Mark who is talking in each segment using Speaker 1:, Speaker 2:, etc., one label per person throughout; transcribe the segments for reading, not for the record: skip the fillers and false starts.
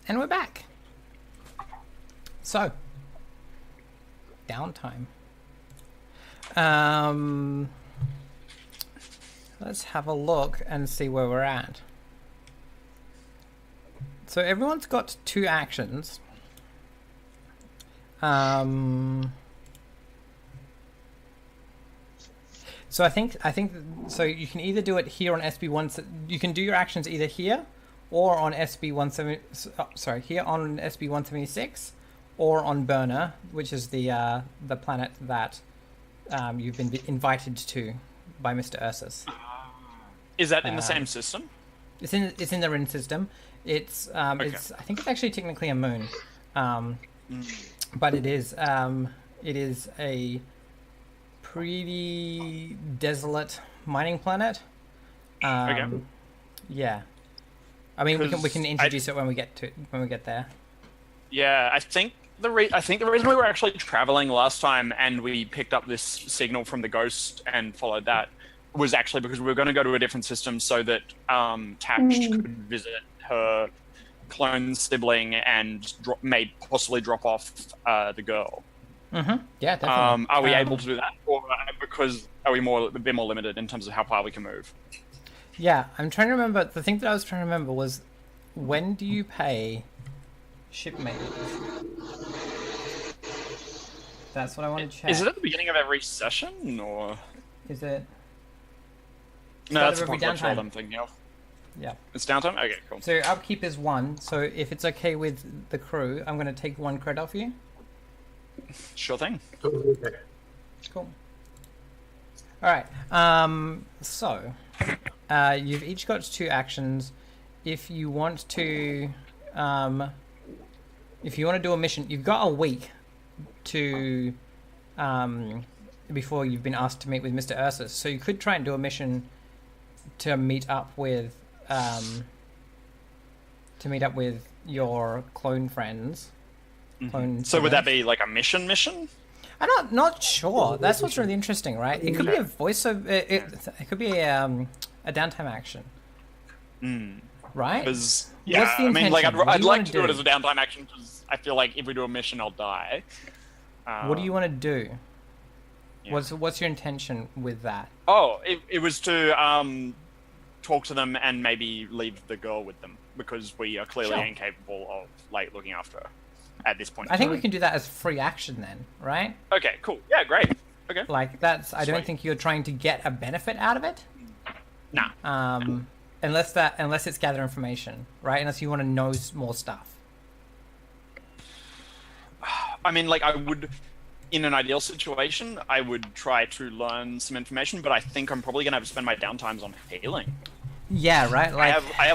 Speaker 1: And we're back. So, downtime. Let's have a look and see where we're at. So everyone's got 2 actions. So I think so you can either do it here on SB1. You can do your actions either here or on SB170. Sorry, here on SB176, or on Burner, which is the planet that you've been invited to by Mr. Ursus.
Speaker 2: Is that in the same system?
Speaker 1: It's in the Rin system. It's I think it's actually technically a moon, but it is a pretty desolate mining planet. Yeah, I mean we can introduce it when we get there.
Speaker 2: Yeah, I think the reason we were actually traveling last time and we picked up this signal from the ghost and followed that was actually because we were going to go to a different system so that Tash could visit her clone sibling and possibly drop off the girl.
Speaker 1: Mm-hmm. Yeah, definitely.
Speaker 2: Are we able to do that, or because are we a bit more limited in terms of how far we can move?
Speaker 1: Yeah, I'm trying to remember. The thing that I was trying to remember was, when do you pay shipmates? That's what I want to check.
Speaker 2: Is it at the beginning of every session, or
Speaker 1: is it?
Speaker 2: No, that's
Speaker 1: every
Speaker 2: downtime I'm thinking of.
Speaker 1: Yeah.
Speaker 2: It's downtime? Okay, cool.
Speaker 1: So upkeep is 1, so if it's okay with the crew, I'm going to take 1 credit off you.
Speaker 2: Sure thing.
Speaker 1: Cool. Alright, so, you've each got 2 actions. If you want to do a mission, you've got a week to, before you've been asked to meet with Mr. Ursus. So you could try and do a mission to meet up with your clone friends.
Speaker 2: So would that be like a mission?
Speaker 1: I'm not sure. That's what's really interesting, right? It could be a voiceover. It could be a downtime action, right?
Speaker 2: Because
Speaker 1: what's the intention?
Speaker 2: I mean, like I'd like to do it as a downtime action because I feel like if we do a mission, I'll die.
Speaker 1: What do you want to do?
Speaker 2: Yeah.
Speaker 1: What's your intention with that?
Speaker 2: Oh, it was to talk to them and maybe leave the girl with them because we are clearly incapable of like looking after her at this point.
Speaker 1: I think we can do that as free action then, right?
Speaker 2: Okay, cool. Yeah, great. Okay.
Speaker 1: Like that's. I don't think you're trying to get a benefit out of it.
Speaker 2: Nah.
Speaker 1: Unless it's gather information, right? Unless you want to know more stuff.
Speaker 2: I mean, like I would. In an ideal situation, I would try to learn some information, but I think I'm probably gonna have to spend my downtimes on healing.
Speaker 1: Yeah, right. Like
Speaker 2: I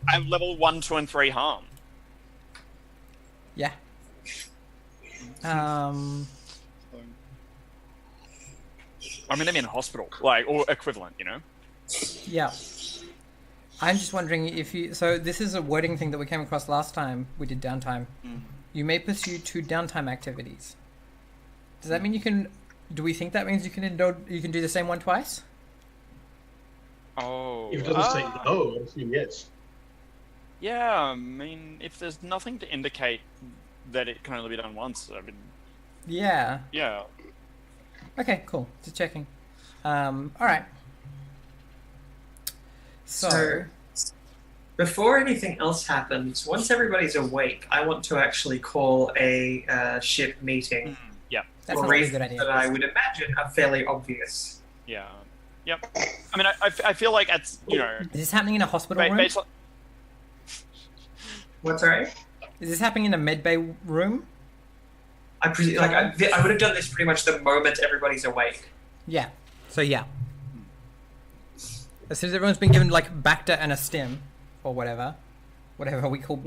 Speaker 2: have level 1, 2, and 3 harm.
Speaker 1: Yeah.
Speaker 2: I'm gonna be in a hospital, like or equivalent, you know.
Speaker 1: Yeah. I'm just wondering if you. So this is a wording thing that we came across last time we did downtime. You may pursue 2 downtime activities. Does that mean you can? Do we think that means you can do the same one twice?
Speaker 2: Oh.
Speaker 3: If it doesn't say no, I assume yes.
Speaker 2: Yeah, I mean, if there's nothing to indicate that it can only be done once, I mean.
Speaker 1: Yeah.
Speaker 2: Yeah.
Speaker 1: Okay, cool. Just checking. All right. So,
Speaker 4: before anything else happens, once everybody's awake, I want to actually call a ship meeting.
Speaker 2: Yeah.
Speaker 1: That's
Speaker 4: for
Speaker 1: a really
Speaker 4: reasons
Speaker 1: good idea.
Speaker 4: that I would imagine are fairly obvious.
Speaker 2: Yeah. Yep. I mean, I feel like it's, you know...
Speaker 1: Is this happening in a hospital room?
Speaker 2: Based on...
Speaker 4: What's right?
Speaker 1: Is this happening in a medbay room?
Speaker 4: I would have done this pretty much the moment everybody's awake.
Speaker 1: Yeah. So yeah. As soon as everyone's been given like Bacta and a stim, or whatever we call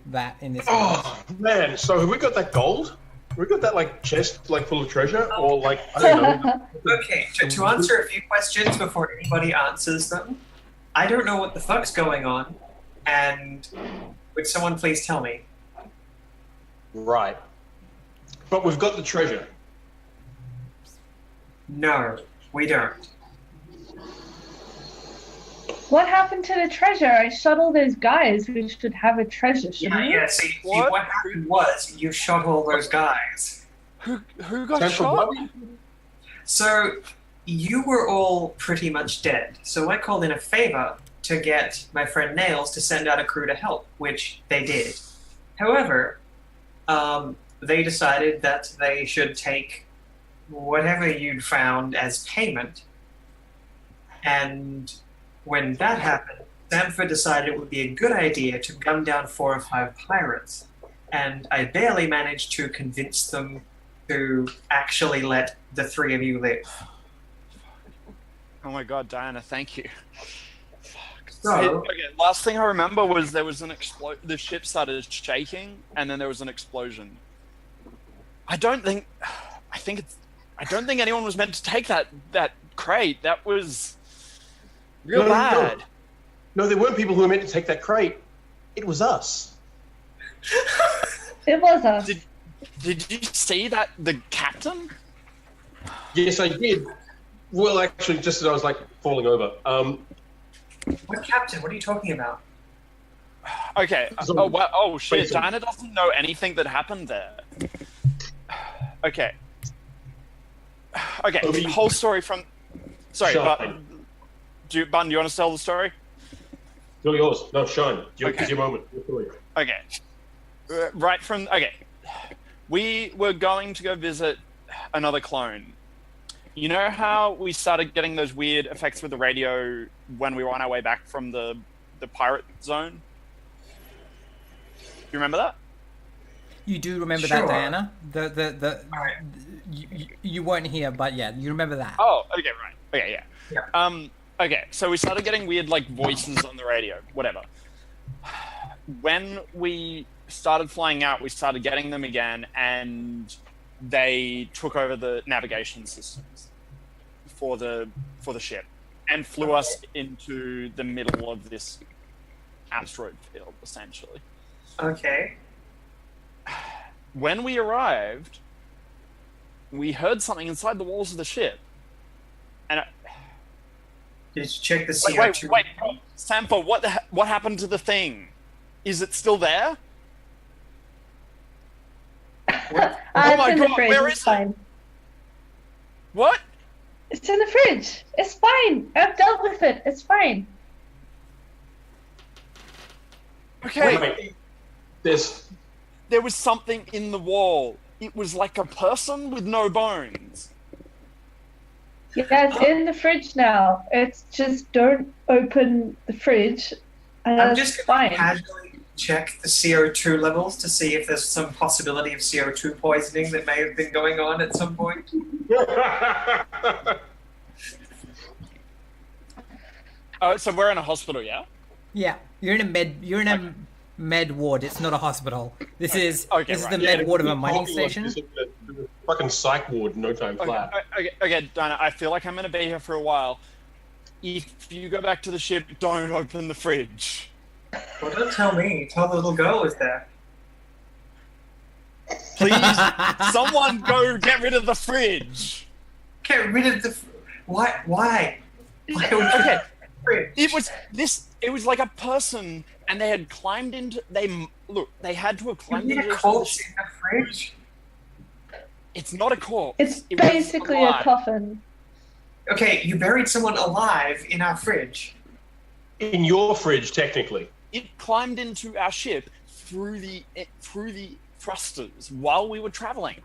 Speaker 1: that in this.
Speaker 3: Oh man! So have we got that gold? We got that like chest like full of treasure, or like I don't know.
Speaker 4: Okay, to answer a few questions before anybody answers them, I don't know what the fuck's going on, and would someone please tell me?
Speaker 3: Right. But we've got the treasure.
Speaker 4: No, we don't.
Speaker 5: What happened to the treasure? I shot all those guys. We should have a treasure, shouldn't we?
Speaker 4: Yeah. See, what happened was you shot all those guys.
Speaker 2: Who got
Speaker 3: Central
Speaker 2: shot?
Speaker 3: Bobby?
Speaker 4: So you were all pretty much dead. So I called in a favor to get my friend Nails to send out a crew to help, which they did. However, they decided that they should take whatever you'd found as payment. And when that happened, Sanford decided it would be a good idea to gun down 4 or 5 pirates. And I barely managed to convince them to actually let the 3 of you live.
Speaker 2: Oh my god, Diana, thank you.
Speaker 4: So,
Speaker 2: Okay, last thing I remember was there was an the ship started shaking, and then there was an explosion. I don't think anyone was meant to take that crate. That was real bad.
Speaker 3: No, there weren't people who were meant to take that crate. It was us.
Speaker 5: It was us.
Speaker 2: Did you see that the captain?
Speaker 3: Yes, I did. Well, actually, just as I was like falling over.
Speaker 4: what captain? What are you talking about?
Speaker 2: Okay. Oh shit!
Speaker 3: Basically.
Speaker 2: Diana doesn't know anything that happened there. Okay. Okay.
Speaker 3: Obi-
Speaker 2: Whole story from. Sorry,
Speaker 3: Shine.
Speaker 2: Button. Do you want to tell the story?
Speaker 3: Still yours. No, Shine.
Speaker 2: Okay.
Speaker 3: It's your moment. Your story.
Speaker 2: Okay. Right from. Okay. We were going to go visit another clone. You know how we started getting those weird effects with the radio when we were on our way back from the pirate zone? You remember that?
Speaker 1: You do remember
Speaker 4: Sure.
Speaker 1: that, Diana?
Speaker 4: Alright.
Speaker 1: You weren't here, but yeah, you remember that.
Speaker 2: Oh, okay, right. Okay, yeah.
Speaker 4: Yeah.
Speaker 2: Okay, so we started getting weird, like, voices on the radio, whatever. When we started flying out, we started getting them again, and they took over the navigation systems for the ship and flew us into the middle of this asteroid field, essentially.
Speaker 4: Okay.
Speaker 2: When we arrived, we heard something inside the walls of the ship. And
Speaker 4: Did you check the CO2?
Speaker 2: wait, Sampo, what happened to the thing? Is it still there?
Speaker 5: It's
Speaker 2: my
Speaker 5: in the
Speaker 2: God,
Speaker 5: fridge.
Speaker 2: where
Speaker 5: It's
Speaker 2: is it?
Speaker 5: fine.
Speaker 2: What?
Speaker 5: It's in the fridge. It's fine. I've dealt with it. It's fine.
Speaker 2: Okay,
Speaker 3: Wait,
Speaker 2: there was something in the wall. It was like a person with no bones.
Speaker 5: Yeah, it's in the fridge now. It's just don't open the fridge. And
Speaker 4: I'm
Speaker 5: it's
Speaker 4: just going to
Speaker 5: fine.
Speaker 4: casually check the CO2 levels to see if there's some possibility of CO2 poisoning that may have been going on at some point.
Speaker 2: Oh, so we're in a hospital, yeah?
Speaker 1: Yeah, you're in a med ward. It's not a hospital. This is
Speaker 2: Okay,
Speaker 1: the
Speaker 2: right.
Speaker 1: med ward of a mining station.
Speaker 3: Fucking psych ward, no time flat.
Speaker 2: Okay, Dinah, I feel like I'm gonna be here for a while. If you go back to the ship, don't open the fridge.
Speaker 4: Well, don't tell me. Tell the little girl is there.
Speaker 2: Please, someone go get rid of the fridge.
Speaker 4: Get rid of the... Why? Why would you
Speaker 2: Okay,
Speaker 4: get the fridge?
Speaker 2: it was like a person, and they had climbed into. They had to have
Speaker 4: You
Speaker 2: climbed
Speaker 4: need
Speaker 2: into
Speaker 4: a
Speaker 2: the
Speaker 4: corpse
Speaker 2: ship.
Speaker 4: in the fridge?
Speaker 2: It's not a corpse.
Speaker 5: It's
Speaker 2: It was
Speaker 5: basically a
Speaker 2: alive.
Speaker 5: coffin.
Speaker 4: Okay, you buried someone alive in our fridge.
Speaker 3: In your fridge, technically.
Speaker 2: It climbed into our ship through the thrusters while we were traveling.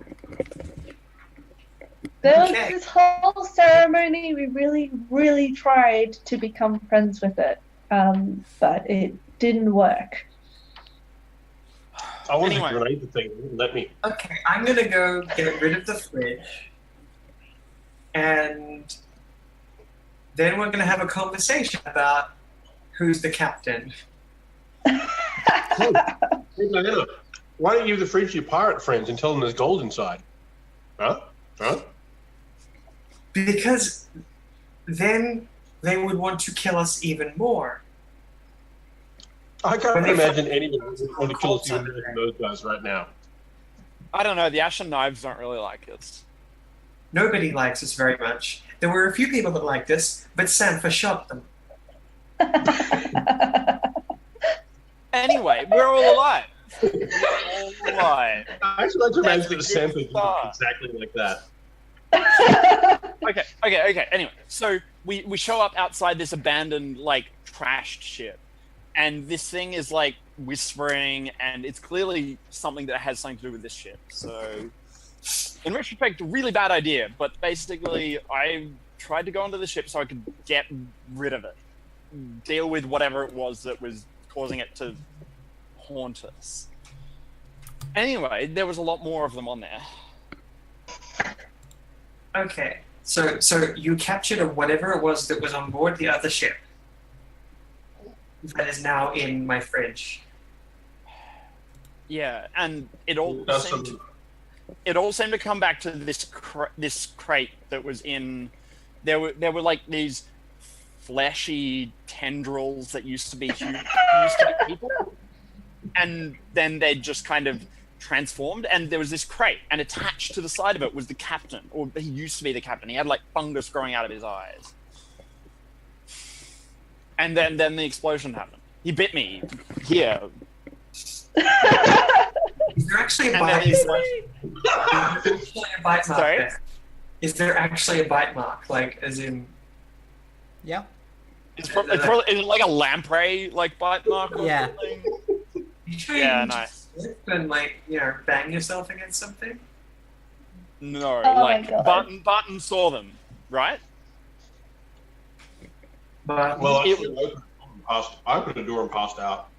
Speaker 5: There was
Speaker 4: Okay.
Speaker 5: this whole ceremony. We really, really tried to become friends with it, but it didn't work.
Speaker 3: I wanted
Speaker 2: Anyway.
Speaker 3: to grenade the thing. It wouldn't let me.
Speaker 4: Okay, I'm gonna go get rid of the fridge. And then we're gonna have a conversation about who's the captain.
Speaker 3: Hey, Diana, why don't you give the fridge to your pirate friends and tell them there's gold inside? Huh? Huh?
Speaker 4: Because then they would want to kill us even more.
Speaker 3: I can't
Speaker 4: When they
Speaker 3: imagine anyone would want to kill us even more than those guys right now.
Speaker 2: I don't know. The Ashen Knives don't really like us.
Speaker 4: Nobody likes us very much. There were a few people that liked us, but Sanfa shot them.
Speaker 2: Anyway, we're all alive. We're all alive.
Speaker 3: I actually like to imagine that
Speaker 2: That's
Speaker 3: Santa
Speaker 2: a
Speaker 3: looked
Speaker 2: star.
Speaker 3: exactly like that.
Speaker 2: Okay. Anyway, so we show up outside this abandoned, like, trashed ship. And this thing is, like, whispering, and it's clearly something that has something to do with this ship. So, in retrospect, really bad idea. But basically, I tried to go onto the ship so I could get rid of it. Deal with whatever it was that was causing it to haunt us. Anyway, there was a lot more of them on there.
Speaker 4: Okay, so you captured whatever it was that was on board the other ship that is now in my fridge.
Speaker 2: Yeah, and it all
Speaker 3: That's
Speaker 2: seemed to come back to this crate that was in. There were like these fleshy tendrils that used to be people, and then they just kind of transformed, and there was this crate, and attached to the side of it was the captain, or he used to be the captain. He had like fungus growing out of his eyes, and then the explosion happened. He bit me here.
Speaker 4: Is there actually a
Speaker 2: And then
Speaker 4: bite?
Speaker 2: he's
Speaker 4: mark
Speaker 2: Sorry?
Speaker 4: there? Is there actually a bite mark, like as in?
Speaker 1: Yeah.
Speaker 2: It's probably is it like a lamprey like bite mark or
Speaker 1: Yeah.
Speaker 2: something?
Speaker 4: You sure
Speaker 2: Yeah,
Speaker 4: you
Speaker 2: nice.
Speaker 4: slip and like bang yourself against something?
Speaker 2: No,
Speaker 5: Oh my
Speaker 2: like
Speaker 5: God.
Speaker 2: Barton saw them, right?
Speaker 4: But
Speaker 3: Well, I
Speaker 2: It-
Speaker 3: opened the door and passed out.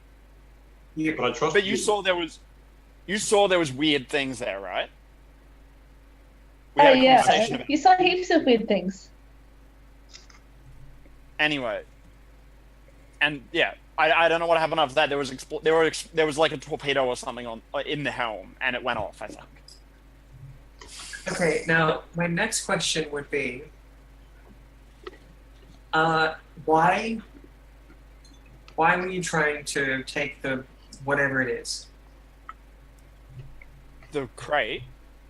Speaker 4: you,
Speaker 3: But I trust
Speaker 2: But you saw there was weird things there, right? We
Speaker 5: Oh
Speaker 2: had a
Speaker 5: yeah,
Speaker 2: conversation about
Speaker 5: you saw heaps of weird things.
Speaker 2: anyway. And yeah, I don't know what happened after that. There was there was like a torpedo or something on in the helm, and it went off, I think.
Speaker 4: okay, now my next question would be, why were you trying to take the whatever it is,
Speaker 2: The crate.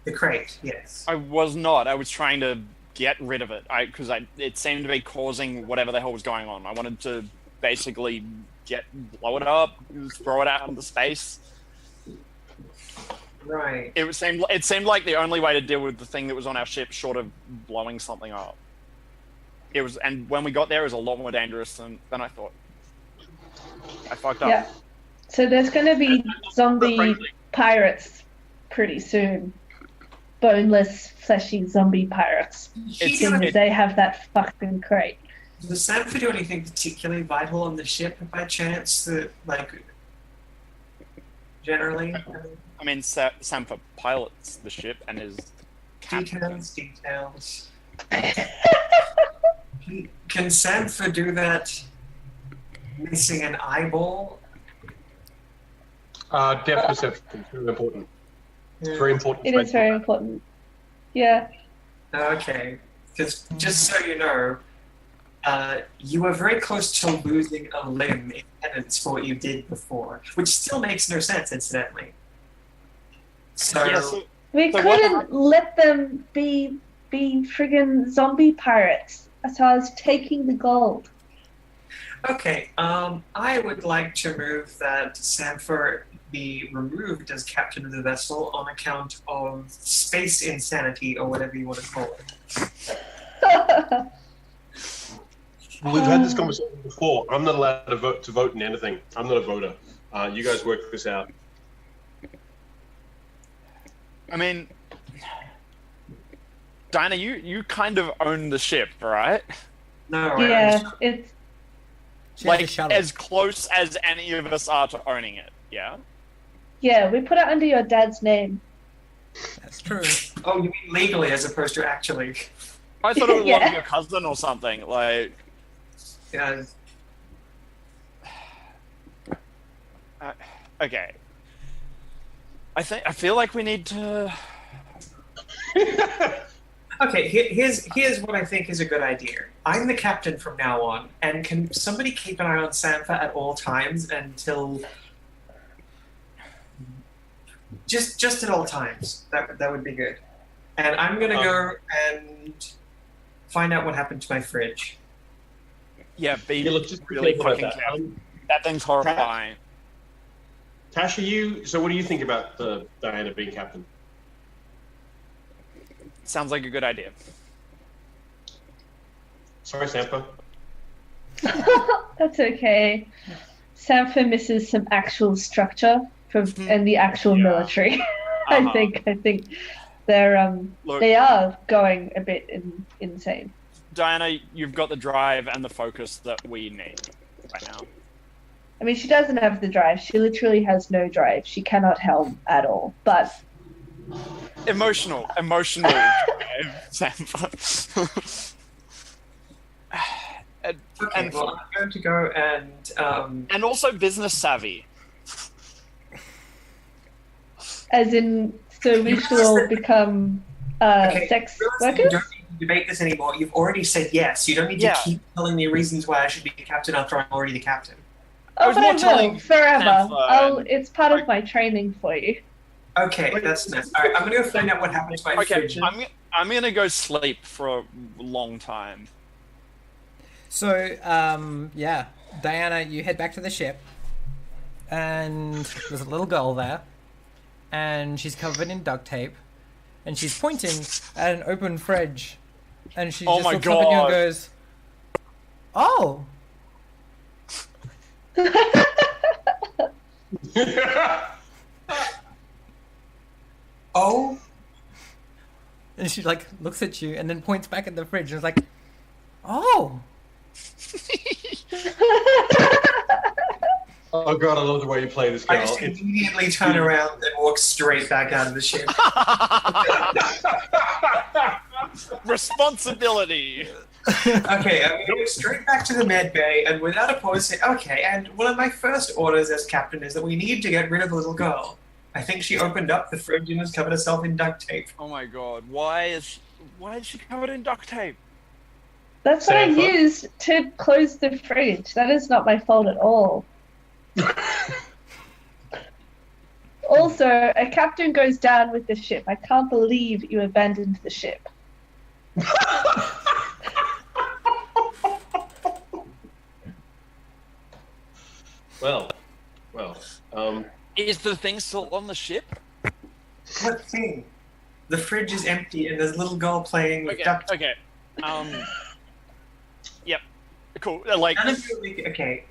Speaker 4: the crate? Yes.
Speaker 2: I was not. I was trying to get rid of it. Because it seemed to be causing whatever the hell was going on. I wanted to basically blow it up, throw it out into space.
Speaker 4: Right.
Speaker 2: It seemed like the only way to deal with the thing that was on our ship, short of blowing something up. And when we got there, it was a lot more dangerous than I thought. I fucked up.
Speaker 5: Yeah. So there's going to be zombie pirates pretty soon. Boneless, fleshy zombie pirates.
Speaker 2: It's-
Speaker 5: Since they have that fucking crate.
Speaker 4: Does Sanford do anything particularly vital on the ship by chance that, like, generally?
Speaker 2: I mean, Sampa pilots the ship and is captain.
Speaker 4: Details. Can Sanford do that missing an eyeball?
Speaker 3: Depth perception is very important. It's very important.
Speaker 5: It is very important. Yeah.
Speaker 4: Okay. Because just so you know, you were very close to losing a limb in penance for what you did before, which still makes no sense, incidentally. So,
Speaker 2: Yeah, so
Speaker 5: We
Speaker 2: So what
Speaker 5: couldn't let them be friggin' zombie pirates. So I was taking the gold.
Speaker 4: okay, I would like to move that Sanford be removed as captain of the vessel on account of space insanity, or whatever you want to call it.
Speaker 3: We've had this conversation before. I'm not allowed to vote in anything. I'm not a voter. You guys work this out.
Speaker 2: I mean, Dinah, you kind of own the ship, right?
Speaker 4: No,
Speaker 5: Yeah, it's
Speaker 1: She's the
Speaker 2: Like
Speaker 1: shuttle.
Speaker 2: as close as any of us are to owning it. Yeah.
Speaker 5: we put it under your dad's name.
Speaker 1: That's true.
Speaker 4: Oh, you mean legally as opposed to actually?
Speaker 2: I thought it was
Speaker 5: Yeah.
Speaker 2: like your cousin or something. Like,
Speaker 4: Yeah.
Speaker 2: okay. I feel like we need to.
Speaker 4: Okay, here's what I think is a good idea. I'm the captain from now on, and can somebody keep an eye on Sampha at all times until just at all times. That would be good. And I'm gonna go and find out what happened to my fridge.
Speaker 2: Yeah, be
Speaker 3: Yeah, look, just
Speaker 2: really
Speaker 3: careful about
Speaker 2: fucking
Speaker 3: that.
Speaker 2: careful. That thing's horrifying.
Speaker 3: Tash, so what do you think about the Diana being captain?
Speaker 2: Sounds like a good idea.
Speaker 3: Sorry, Sampa.
Speaker 5: That's okay. Sanford misses some actual structure and the actual military. I think they're
Speaker 2: Look,
Speaker 5: they are going a bit insane.
Speaker 2: Diana, you've got the drive and the focus that we need right now.
Speaker 5: I mean, she doesn't have the drive. She literally has no drive. She cannot helm at all. But
Speaker 2: Emotional drive, Sampa.
Speaker 4: Okay, well, I'm going to go
Speaker 2: And also business savvy.
Speaker 5: as in, so we should all become sex
Speaker 4: you
Speaker 5: workers?
Speaker 4: don't need to debate this anymore. You've already said yes. You don't need to keep telling me reasons why I should be captain after I'm already the captain.
Speaker 5: Oh,
Speaker 2: was
Speaker 5: but
Speaker 2: more
Speaker 5: I will,
Speaker 2: telling
Speaker 5: forever.
Speaker 2: Sanford.
Speaker 5: It's part of my training for you.
Speaker 4: Okay, that's nice. All right, I'm going to go find out what happened to my
Speaker 2: Okay,
Speaker 4: fridge.
Speaker 2: I'm gonna go sleep for a long time.
Speaker 1: So, yeah, Diana, you head back to the ship, and there's a little girl there, and she's covered in duct tape, and she's pointing at an open fridge, and she just looks up at you and goes, "Oh."
Speaker 4: Oh,
Speaker 1: And she like looks at you and then points back at the fridge and is like, "Oh."
Speaker 3: Oh god, I love the way you play this
Speaker 4: I
Speaker 3: girl.
Speaker 4: just immediately turn around and walk straight back out of the ship.
Speaker 2: Responsibility.
Speaker 4: Okay, I'm going to go straight back to the med bay and without a pause say, okay, and one of my first orders as captain is that we need to get rid of the little girl. I think she opened up the fridge and has covered herself in duct tape.
Speaker 2: Oh my god, why is she covered in duct tape?
Speaker 5: That's what I
Speaker 3: Sanford?
Speaker 5: used to close the fridge. That is not my fault at all. Also, a captain goes down with the ship. I can't believe you abandoned the ship.
Speaker 3: Well,
Speaker 2: Is the thing still on the ship?
Speaker 4: What thing? The fridge is empty and there's a little girl playing with duct tape.
Speaker 2: Okay. Yep. Cool. Like,
Speaker 4: None of you okay.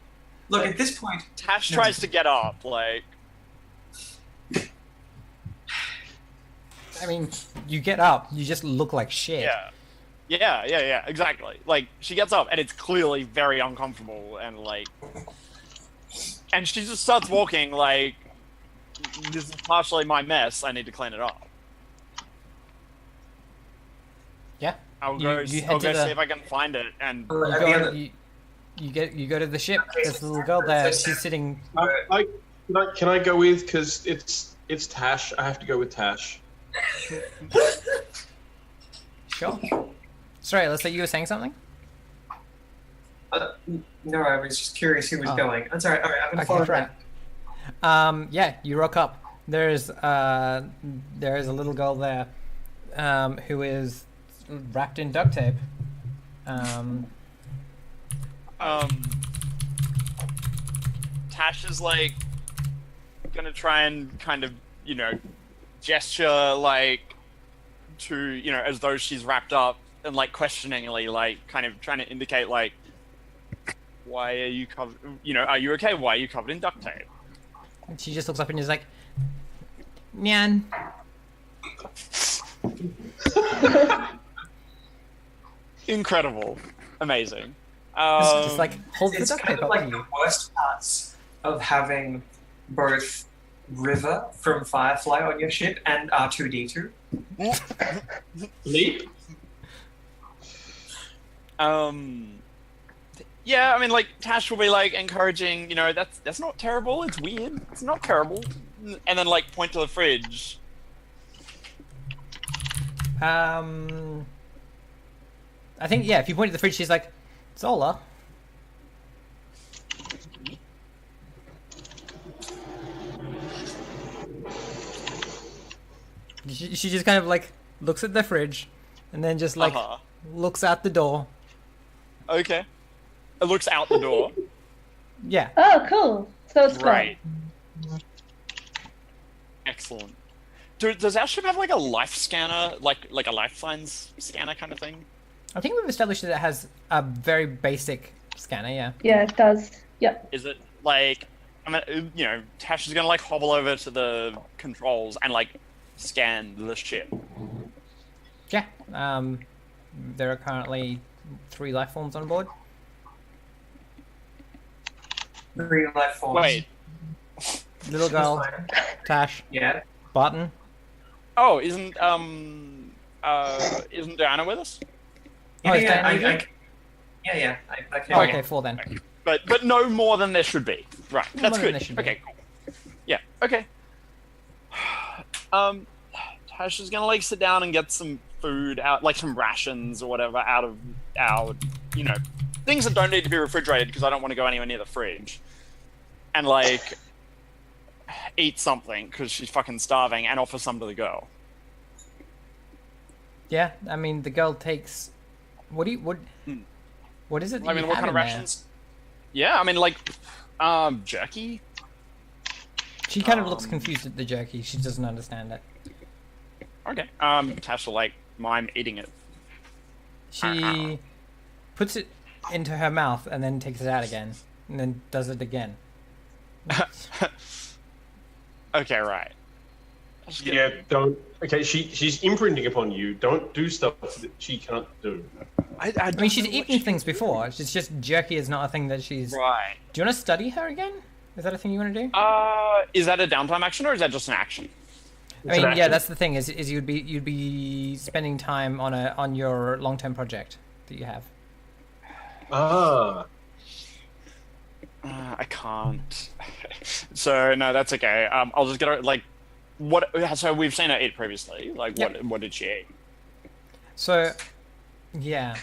Speaker 4: Look, at this point,
Speaker 2: Tash tries to get up, like...
Speaker 1: I mean, you get up, you just look like shit.
Speaker 2: Yeah, exactly. Like, she gets up, and it's clearly very uncomfortable, and, like... And she just starts walking, like... This is partially my mess, I need to clean it up.
Speaker 1: Yeah.
Speaker 2: I'll
Speaker 1: You-
Speaker 2: go,
Speaker 1: you head
Speaker 2: I'll
Speaker 1: to
Speaker 2: go
Speaker 1: the-
Speaker 2: see if I can find it, and...
Speaker 4: at
Speaker 1: You
Speaker 4: the
Speaker 1: go,
Speaker 4: other,
Speaker 1: you go to the ship. There's a little girl there. She's sitting.
Speaker 3: can I go with, because it's Tash. I have to go with Tash.
Speaker 1: Sure. Sorry, let's say you were saying something.
Speaker 4: no, I was just curious who was
Speaker 1: Oh.
Speaker 4: going. That's alright. Alright, I'm gonna
Speaker 1: Okay,
Speaker 4: follow
Speaker 1: right.
Speaker 4: that.
Speaker 1: Yeah, you rock up. There's a little girl there, who is wrapped in duct tape.
Speaker 2: Tash is like gonna try and kind of, gesture like to, as though she's wrapped up and like questioningly, like kind of trying to indicate like, why are you covered? Are you okay? Why are you covered in duct tape?
Speaker 1: And she just looks up and is like, "Nyan."
Speaker 2: Incredible, amazing.
Speaker 1: Just like holds the
Speaker 4: It's
Speaker 1: duct
Speaker 4: kind
Speaker 1: tape
Speaker 4: of
Speaker 1: up
Speaker 4: like
Speaker 1: to
Speaker 4: the
Speaker 1: you.
Speaker 4: worst parts of having both River from Firefly on your ship and R2D2.
Speaker 3: Leap?
Speaker 2: Yeah, I mean, like Tash will be like encouraging, that's not terrible. It's weird. It's not terrible. And then like point to the fridge.
Speaker 1: I think, yeah, if you point at the fridge, she's like, "Zola." She just kind of like looks at the fridge and then just like
Speaker 2: Uh-huh.
Speaker 1: looks out the door.
Speaker 2: Okay. It looks out the door.
Speaker 1: Yeah.
Speaker 5: Oh, cool. So it's
Speaker 2: Right. Excellent. Does our ship have like a life scanner, like a lifelines scanner kind of thing?
Speaker 1: I think we've established that it has a very basic scanner, yeah.
Speaker 5: Yeah, it does. Yep.
Speaker 2: Is it like, I mean, you know, Tash is gonna like hobble over to the controls and like scan the ship.
Speaker 1: Yeah. There are currently 3 life forms on board.
Speaker 4: 3 life forms.
Speaker 2: Wait.
Speaker 1: Little girl, Tash,
Speaker 4: Yeah.
Speaker 1: Barton.
Speaker 2: Oh, isn't Diana with us?
Speaker 1: Oh, is
Speaker 4: yeah,
Speaker 1: Diana with you?
Speaker 4: I can.
Speaker 1: Oh, okay, 4 then.
Speaker 2: But no more than there should be. Right.
Speaker 1: No
Speaker 2: That's
Speaker 1: more than
Speaker 2: good.
Speaker 1: there should be.
Speaker 2: Okay, cool. Yeah. Okay. Tash is gonna like sit down and get some food out, like some rations or whatever, out of our, you know, things that don't need to be refrigerated because I don't want to go anywhere near the fridge, and like eat something because she's fucking starving, and offer some to the girl.
Speaker 1: Yeah, I mean, the girl takes... What is it that
Speaker 2: I mean,
Speaker 1: you
Speaker 2: what
Speaker 1: have
Speaker 2: kind of
Speaker 1: in there?
Speaker 2: rations? Yeah, I mean, like jerky.
Speaker 1: She kind of looks confused at the jerky. She doesn't understand it.
Speaker 2: Okay. Tash will like mime eating it.
Speaker 1: She puts it into her mouth and then takes it out again, and then does it again.
Speaker 2: Okay, right.
Speaker 3: Yeah, don't. Okay, she's imprinting upon you. Don't do stuff that she can't do.
Speaker 1: I mean, she's eaten things before. It's just jerky is not a thing that she's...
Speaker 2: Right.
Speaker 1: Do you want to study her again? Is that a thing you want to do?
Speaker 2: Is that a downtime action or is that just an action?
Speaker 1: I mean, yeah, that's the thing. Is you'd be spending time on your long-term project that you have.
Speaker 3: Ah.
Speaker 2: I can't. So no, that's okay. I'll just get her like what. So we've seen her eat previously. Like
Speaker 1: Yep.
Speaker 2: what did she eat?
Speaker 1: So, yeah,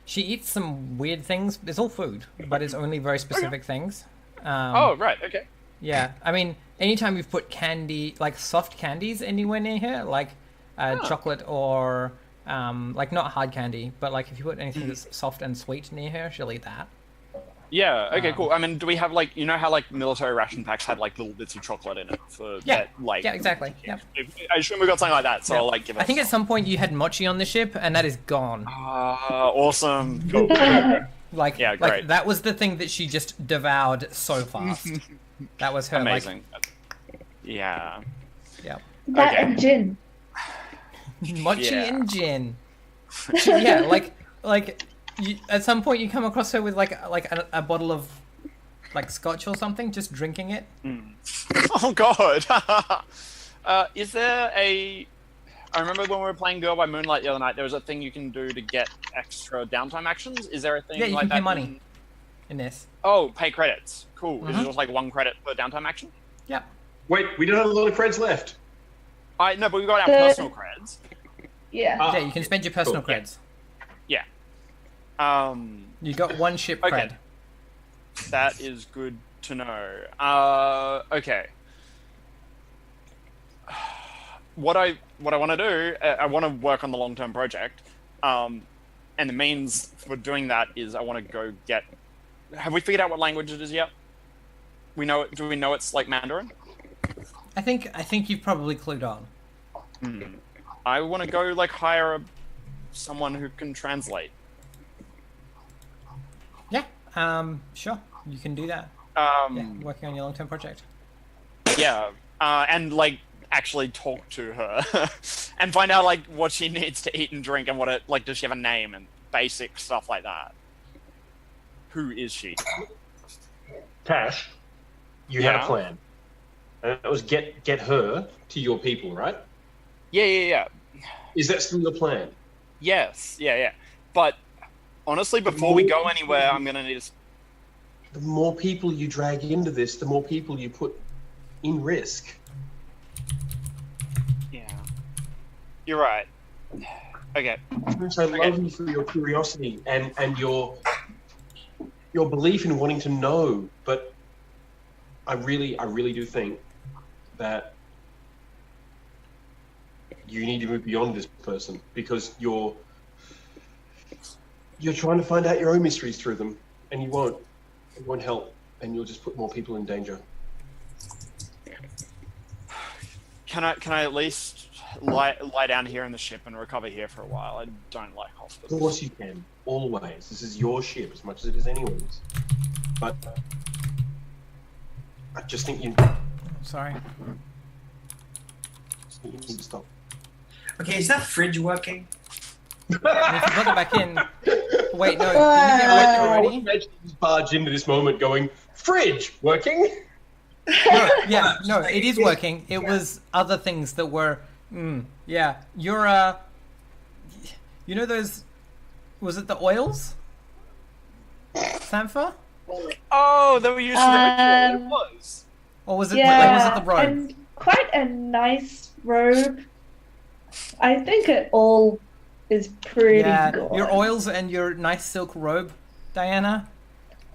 Speaker 1: she eats some weird things. It's all food, but it's only very specific things.
Speaker 2: Oh right, okay.
Speaker 1: Yeah, I mean, anytime you've put candy, like soft candies, anywhere near here, like chocolate or like not hard candy, but like if you put anything that's soft and sweet near her, she'll eat that.
Speaker 2: Yeah. Okay. Cool. I mean, do we have like how like military ration packs had like little bits of chocolate in it for
Speaker 1: Yeah.
Speaker 2: that, like
Speaker 1: Yeah, exactly. Yep.
Speaker 2: I assume we got something like that. So I'll like give it.
Speaker 1: I think at some point you had mochi on the ship, and that is gone.
Speaker 2: Awesome. Cool.
Speaker 1: Like,
Speaker 2: Yeah,
Speaker 1: like
Speaker 2: great.
Speaker 1: that was the thing that she just devoured so fast. That was her.
Speaker 2: Amazing. Yeah.
Speaker 1: Yeah.
Speaker 5: That
Speaker 2: Okay.
Speaker 5: and gin.
Speaker 1: Mochi
Speaker 2: Yeah.
Speaker 1: and gin. Yeah, like you, at some point you come across her with like a bottle of like scotch or something, just drinking it.
Speaker 2: Oh god. Is there a? I remember when we were playing Girl by Moonlight the other night. There was a thing you can do to get extra downtime actions. Is there a thing
Speaker 1: Yeah, you
Speaker 2: like
Speaker 1: can pay
Speaker 2: that
Speaker 1: money in this.
Speaker 2: Oh, pay credits. Cool. Is
Speaker 1: Mhm.
Speaker 2: it just like 1 credit per downtime action?
Speaker 1: Yep.
Speaker 3: Wait, we don't have a lot of creds left.
Speaker 2: No, but we got our
Speaker 5: The-
Speaker 2: personal creds.
Speaker 5: Yeah.
Speaker 3: Ah,
Speaker 1: Yeah, you can spend your personal
Speaker 3: cool.
Speaker 1: creds.
Speaker 2: Yeah.
Speaker 1: You got 1 ship
Speaker 2: Okay.
Speaker 1: cred.
Speaker 2: That is good to know. Okay. What I want to do, I want to work on the long-term project, and the means for doing that is I want to go get. Have we figured out what language it is yet? We know. Do we know it's like Mandarin?
Speaker 1: I think you've probably clued on.
Speaker 2: I want to go like hire someone who can translate.
Speaker 1: Yeah. Sure. You can do that. Yeah, working on your long-term project.
Speaker 2: Yeah, and like actually talk to her and find out like what she needs to eat and drink and what it like. Does she have a name and basic stuff like that? Who is she?
Speaker 3: Tash, you had
Speaker 2: Yeah.
Speaker 3: a plan. And it was get her to your people, right?
Speaker 2: Yeah.
Speaker 3: Is that still the plan?
Speaker 2: Yes, yeah. But honestly, before we go anywhere, I'm gonna need.
Speaker 3: The more people you drag into this, the more people you put in risk.
Speaker 2: Yeah, you're right. Okay.
Speaker 3: Since I love you for your curiosity and your belief in wanting to know, but I really do think that you need to move beyond this person because you're trying to find out your own mysteries through them, and you won't. It won't help, and you'll just put more people in danger.
Speaker 2: Can I at least lie down here in the ship and recover here for a while? I don't like
Speaker 3: Of
Speaker 2: hospitals.
Speaker 3: course you can. Always. This is your ship as much as it is anyone's. But I just think you
Speaker 1: Sorry.
Speaker 3: need to stop.
Speaker 4: Okay, is that fridge working?
Speaker 1: And if you plug it back in. Wait, no. Didn't you get ready already?
Speaker 3: Imagine you just barge into this moment going, fridge working?
Speaker 1: No, yeah, no, it is working. It was other things that were. Yeah, you're you know those? Was it the oils? Sampha?
Speaker 2: Oh, they were used for the ritual. It was.
Speaker 1: Or was it?
Speaker 5: Yeah,
Speaker 1: was it the robe?
Speaker 5: and quite a nice robe. I think it all is pretty good.
Speaker 1: Your oils and your nice silk robe, Diana.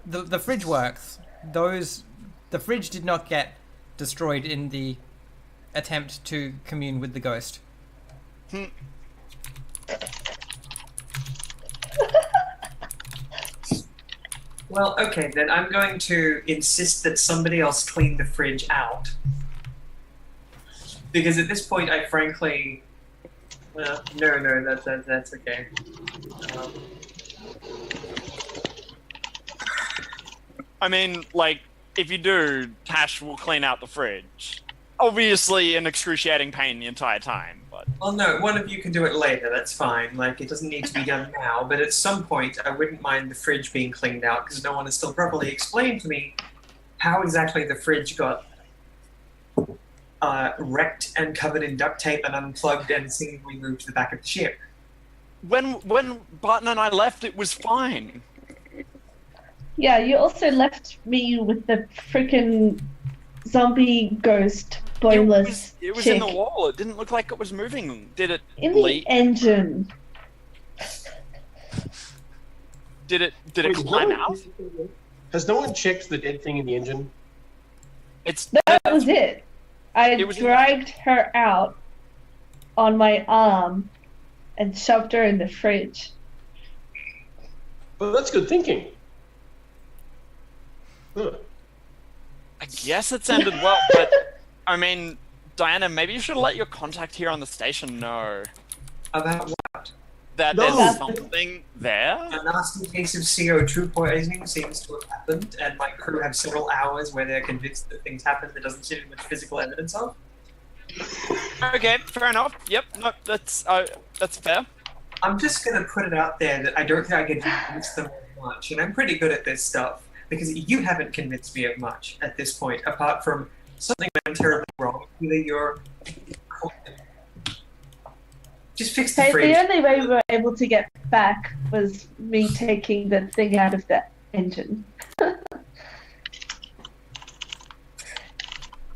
Speaker 1: The fridge works. The fridge did not get destroyed in the attempt to commune with the ghost.
Speaker 4: Well, okay, then I'm going to insist that somebody else clean the fridge out. Because at this point, I frankly... Well, no, that's okay.
Speaker 2: I mean, like, if you do, Tash will clean out the fridge. Obviously, in excruciating pain the entire time, but...
Speaker 4: Well, no, one of you can do it later, that's fine. Like, it doesn't need to be done now, but at some point, I wouldn't mind the fridge being cleaned out, because no one has still properly explained to me how exactly the fridge got wrecked and covered in duct tape and unplugged and seemingly moved to the back of the ship.
Speaker 2: When Barton and I left, it was fine.
Speaker 5: Yeah, you also left me with the freaking zombie ghost boneless
Speaker 2: It was
Speaker 5: chick
Speaker 2: in the wall. It didn't look like it was moving. Did it
Speaker 5: in the
Speaker 2: leak?
Speaker 5: engine.
Speaker 2: Did it
Speaker 3: Wait,
Speaker 2: climb out?
Speaker 3: Has no one checked the dead thing in the engine?
Speaker 5: That was it. I
Speaker 2: It was in the-
Speaker 5: dragged her out on my arm and shoved her in the fridge.
Speaker 3: Well, that's good thinking. Huh.
Speaker 2: I guess it sounded well, but I mean, Diana, maybe you should let your contact here on the station know
Speaker 4: About what?
Speaker 2: that
Speaker 3: No.
Speaker 2: there's something there.
Speaker 4: A nasty case of CO2 poisoning seems to have happened, and my crew have several hours where they're convinced that things happen that doesn't seem much physical evidence of.
Speaker 2: Okay, fair enough. Yep, no, that's fair.
Speaker 4: I'm just gonna put it out there that I don't think I can convince them of much, and I'm pretty good at this stuff, because you haven't convinced me of much at this point, apart from something went terribly wrong. Either you're... Just fix the
Speaker 5: Hey,
Speaker 4: fridge.
Speaker 5: the only way we were able to get back was me taking the thing out of the engine.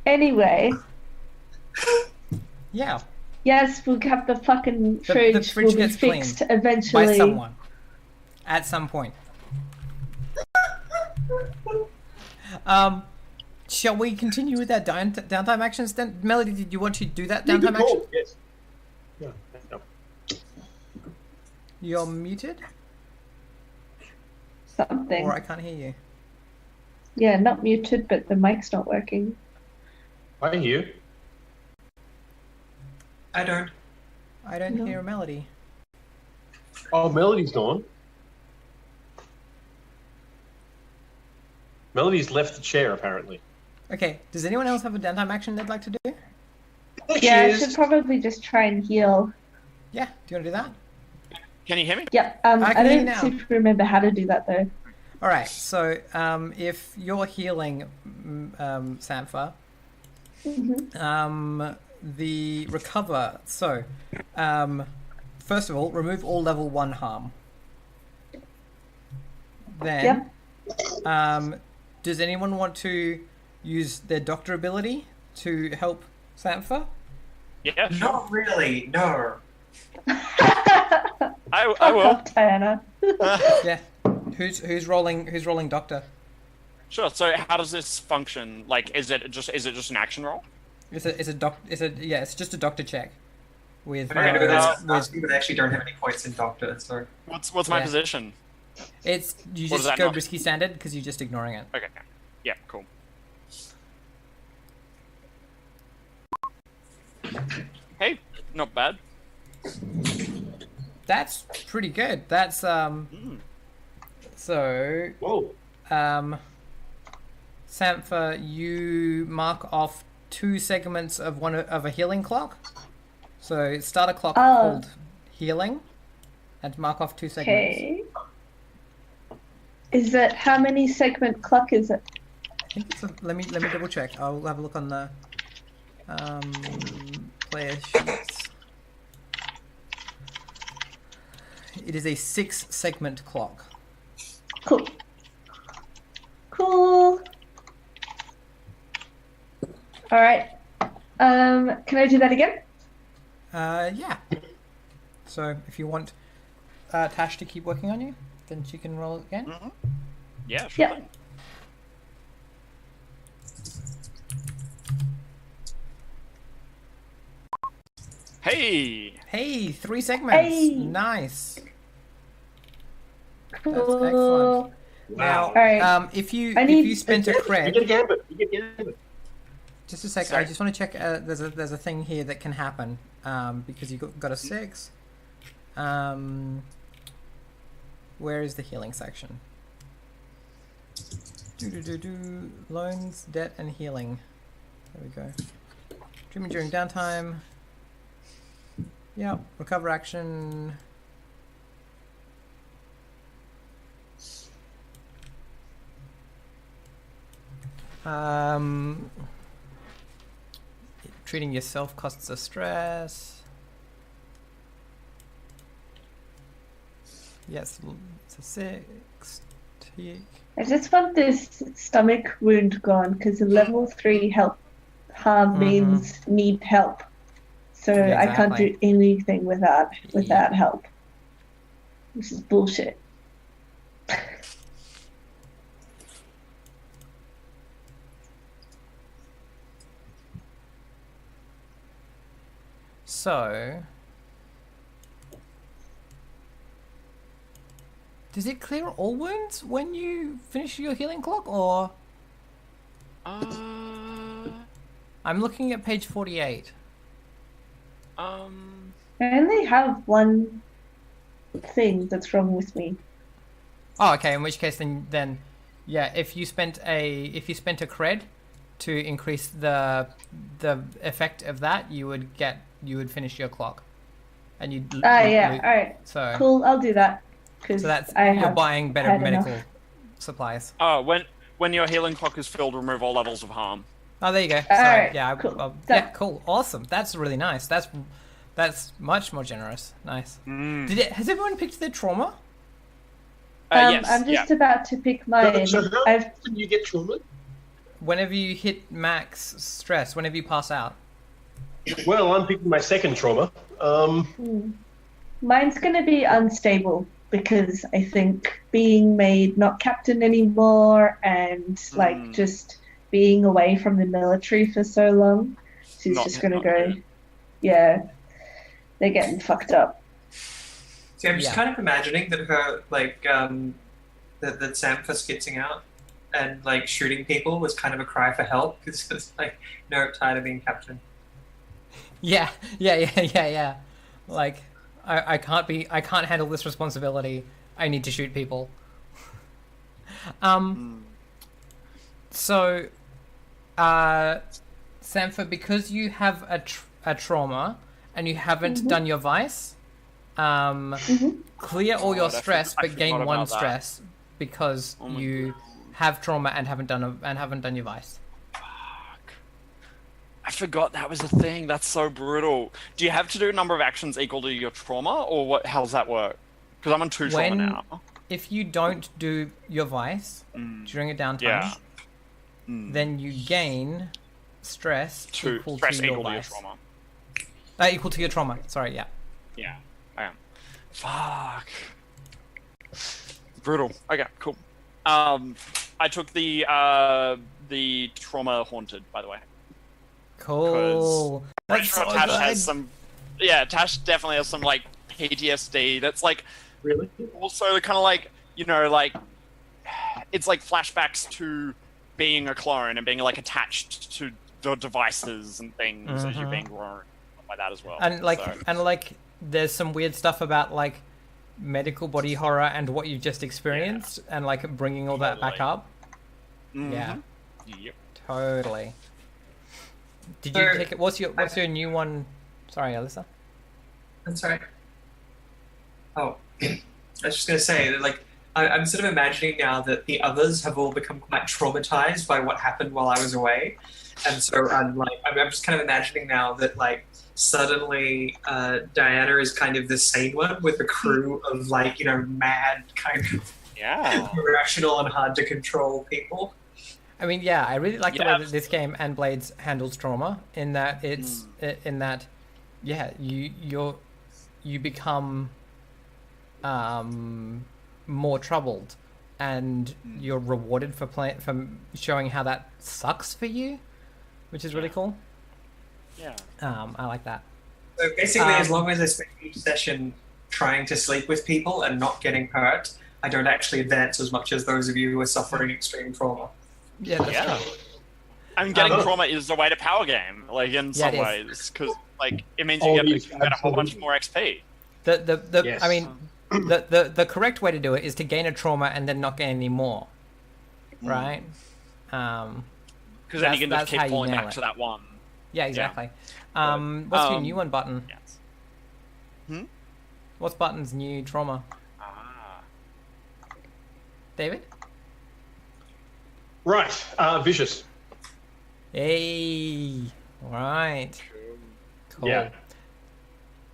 Speaker 5: Anyway,
Speaker 1: Yeah,
Speaker 5: yes, we'll have the fucking
Speaker 1: the
Speaker 5: fridge,
Speaker 1: fridge
Speaker 5: will be
Speaker 1: gets
Speaker 5: fixed
Speaker 1: cleaned
Speaker 5: eventually.
Speaker 1: by someone at some point. Shall we continue with that downtime actions then? Melody, did you want to do that downtime action?
Speaker 3: Yes. Yeah. No.
Speaker 1: You're muted,
Speaker 5: Something.
Speaker 1: or I can't hear you.
Speaker 5: Yeah, not muted, but the mic's not working.
Speaker 3: I hear you.
Speaker 4: I don't.
Speaker 1: I don't
Speaker 5: No.
Speaker 1: hear a Melody.
Speaker 3: Oh, Melody's gone. Melody's left the chair, apparently.
Speaker 1: Okay, does anyone else have a downtime action they'd like to do?
Speaker 3: There she
Speaker 5: Yeah, I
Speaker 3: is.
Speaker 5: should probably just try and heal.
Speaker 1: Yeah, do you want to do that?
Speaker 2: Can you hear me?
Speaker 5: Yep.
Speaker 1: I
Speaker 5: I
Speaker 1: can hear you
Speaker 5: don't
Speaker 1: now.
Speaker 5: seem to remember how to do that though.
Speaker 1: All right, so if you're healing, Sampha,
Speaker 5: Mhm.
Speaker 1: the recover. So, first of all, remove all level 1 harm. Then, does anyone want to use their doctor ability to help Sampha?
Speaker 2: Yeah, sure.
Speaker 4: Not really, no.
Speaker 2: I
Speaker 5: Fuck
Speaker 2: will.
Speaker 5: off, Diana.
Speaker 1: Yeah. Who's rolling doctor?
Speaker 2: Sure. So how does this function? Like, is it just an action roll?
Speaker 1: It's just a doctor check. With
Speaker 4: Okay, no, that's
Speaker 1: with
Speaker 4: nasty, but I actually don't have any points in Doctor, so...
Speaker 2: What's my
Speaker 1: Yeah.
Speaker 2: position?
Speaker 1: It's you
Speaker 2: What does
Speaker 1: just
Speaker 2: that
Speaker 1: go
Speaker 2: not-
Speaker 1: risky standard because you're just ignoring it.
Speaker 2: Okay. Yeah, cool. Hey, not bad.
Speaker 1: That's pretty good. That's So
Speaker 3: Whoa.
Speaker 1: Sampha, you mark off 2 segments of of a healing clock. So start a clock called healing, and mark off 2 segments.
Speaker 5: Okay. Is it how many segment clock is it?
Speaker 1: I think it's let me double check. I'll have a look on the player sheets. It is a 6 segment clock.
Speaker 5: Cool. Cool. All right. Can I do that again?
Speaker 1: Yeah. So if you want Tash to keep working on you, then she can roll again.
Speaker 2: Mm-hmm. Yeah, sure.
Speaker 5: Yep.
Speaker 2: thing. Hey!
Speaker 1: Hey, 3 segments.
Speaker 5: Hey.
Speaker 1: Nice.
Speaker 5: Cool.
Speaker 1: excellent. Now,
Speaker 5: All right.
Speaker 1: if you
Speaker 5: need-
Speaker 1: spent a
Speaker 3: You
Speaker 1: cred,
Speaker 3: get a gambit. You get a gambit.
Speaker 1: just a sec.
Speaker 2: Sorry.
Speaker 1: I just want to check. There's a thing here that can happen because you got a 6. Where is the healing section? Loans, debt, and healing. There we go. Treatment during downtime. Yep. Recover action. Treating yourself costs a stress. Yes, it's a 6.
Speaker 5: I just want this stomach wound gone because level 3 harm means need help. So I can't do
Speaker 1: Exactly.
Speaker 5: anything without help. This is bullshit.
Speaker 1: So, does it clear all wounds when you finish your healing clock, or I'm looking at page 48.
Speaker 5: I only have one thing that's wrong with me.
Speaker 1: Oh, okay. In which case, then, yeah. If you spent a cred to increase the effect of that, you would finish your clock, and you'd.
Speaker 5: Yeah. All right.
Speaker 1: So
Speaker 5: Cool. I'll do that.
Speaker 1: So that's
Speaker 5: I
Speaker 1: you're
Speaker 5: have
Speaker 1: buying better
Speaker 5: had
Speaker 1: medical
Speaker 5: enough.
Speaker 1: supplies.
Speaker 2: Oh, when your healing clock is filled, remove all levels of harm.
Speaker 1: Oh, there you go. So,
Speaker 5: right,
Speaker 1: yeah,
Speaker 5: cool.
Speaker 1: yeah, cool, awesome. That's really nice. That's much more generous. Nice. Has everyone picked their trauma?
Speaker 2: Yes.
Speaker 5: I'm just about to pick mine.
Speaker 3: So how
Speaker 5: I've
Speaker 3: often you get trauma?
Speaker 1: Whenever you hit max stress, whenever you pass out.
Speaker 3: Well, I'm picking my second trauma.
Speaker 5: Mine's going to be unstable because I think being made not captain anymore and like just being away from the military for so long, she's
Speaker 2: Not-
Speaker 5: just going to
Speaker 2: not
Speaker 5: go.
Speaker 2: good.
Speaker 5: Yeah, they're getting fucked up.
Speaker 4: See, I'm just
Speaker 1: Yeah.
Speaker 4: kind of imagining that her, like, that Sam for skitzing out and, like, shooting people was kind of a cry for help because it's like, no, I'm tired of being captain.
Speaker 1: Yeah. Like, I can't handle this responsibility. I need to shoot people. So, Sampha, because you have a trauma and you haven't done your vice, clear all your
Speaker 2: God,
Speaker 1: stress,
Speaker 2: I
Speaker 1: but gain
Speaker 2: forgot
Speaker 1: 1
Speaker 2: about that.
Speaker 1: stress because
Speaker 2: Oh my
Speaker 1: you have trauma and haven't done your vice.
Speaker 2: I forgot that was a thing. That's so brutal. Do you have to do a number of actions equal to your trauma, or what? How does that work? Because I'm on 2 trauma now.
Speaker 1: If you don't do your vice during a downtime,
Speaker 2: Yeah.
Speaker 1: then you gain stress equal
Speaker 2: Stress
Speaker 1: to your
Speaker 2: equal to your
Speaker 1: vice.
Speaker 2: trauma.
Speaker 1: Equal to your trauma. Sorry, yeah.
Speaker 2: Yeah, I am. Fuck. Brutal. Okay, cool. I took the trauma haunted, by the way.
Speaker 1: Cool.
Speaker 2: Pretty
Speaker 1: That's
Speaker 2: sure
Speaker 1: so
Speaker 2: Tash
Speaker 1: good.
Speaker 2: has some. Yeah, Tash definitely has some like PTSD. That's like
Speaker 3: Really?
Speaker 2: also kind of like you know, like it's like flashbacks to being a clone and being like attached to the devices and things as you're being grown, stuff like that as well.
Speaker 1: And like there's some weird stuff about like medical body horror and what you've just experienced, and like bringing all that back up. Yeah,
Speaker 2: Yep.
Speaker 1: totally. Did you take it? What's your new one? Sorry, Alyssa.
Speaker 4: That's right. Oh, I was just going to say that, like, I'm sort of imagining now that the others have all become quite traumatized by what happened while I was away, and so I'm just kind of imagining now that like suddenly Diana is kind of the sane one with a crew of like, you know, mad kind of irrational and hard to control people.
Speaker 1: I mean, yeah, I really like the way that this game and Blades handles trauma in that it's you become more troubled, and you're rewarded for showing how that sucks for you, which is really cool.
Speaker 2: Yeah.
Speaker 1: I like that.
Speaker 4: So basically, as long as I spend each session trying to sleep with people and not getting hurt, I don't actually advance as much as those of you who are suffering extreme trauma.
Speaker 1: Yeah, that's true.
Speaker 2: I mean, getting trauma is the way to power game, like in some ways, because like it means you get a whole bunch more XP.
Speaker 1: I mean, the correct way to do it is to gain a trauma and then not gain any more, right?
Speaker 2: Because then you can just keep falling back to that one.
Speaker 1: Yeah, exactly. What's your new one, Button?
Speaker 2: Yes.
Speaker 1: What's Button's new trauma? David?
Speaker 3: Right, vicious.
Speaker 1: Hey, right. Cool.
Speaker 3: Yeah.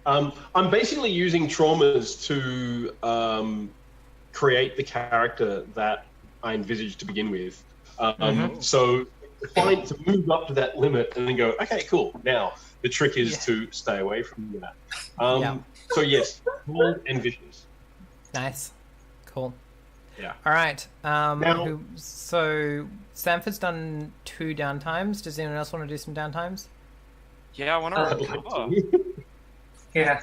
Speaker 3: I'm basically using traumas to create the character that I envisaged to begin with. So to move up to that limit and then go, okay, cool. Now the trick is to stay away from that. So yes, bold and vicious.
Speaker 1: Nice. Cool.
Speaker 3: Yeah.
Speaker 1: All right. So Sanford's done 2 downtimes. Does anyone else want to do some downtimes?
Speaker 2: Yeah, I want to recover.
Speaker 4: Yeah.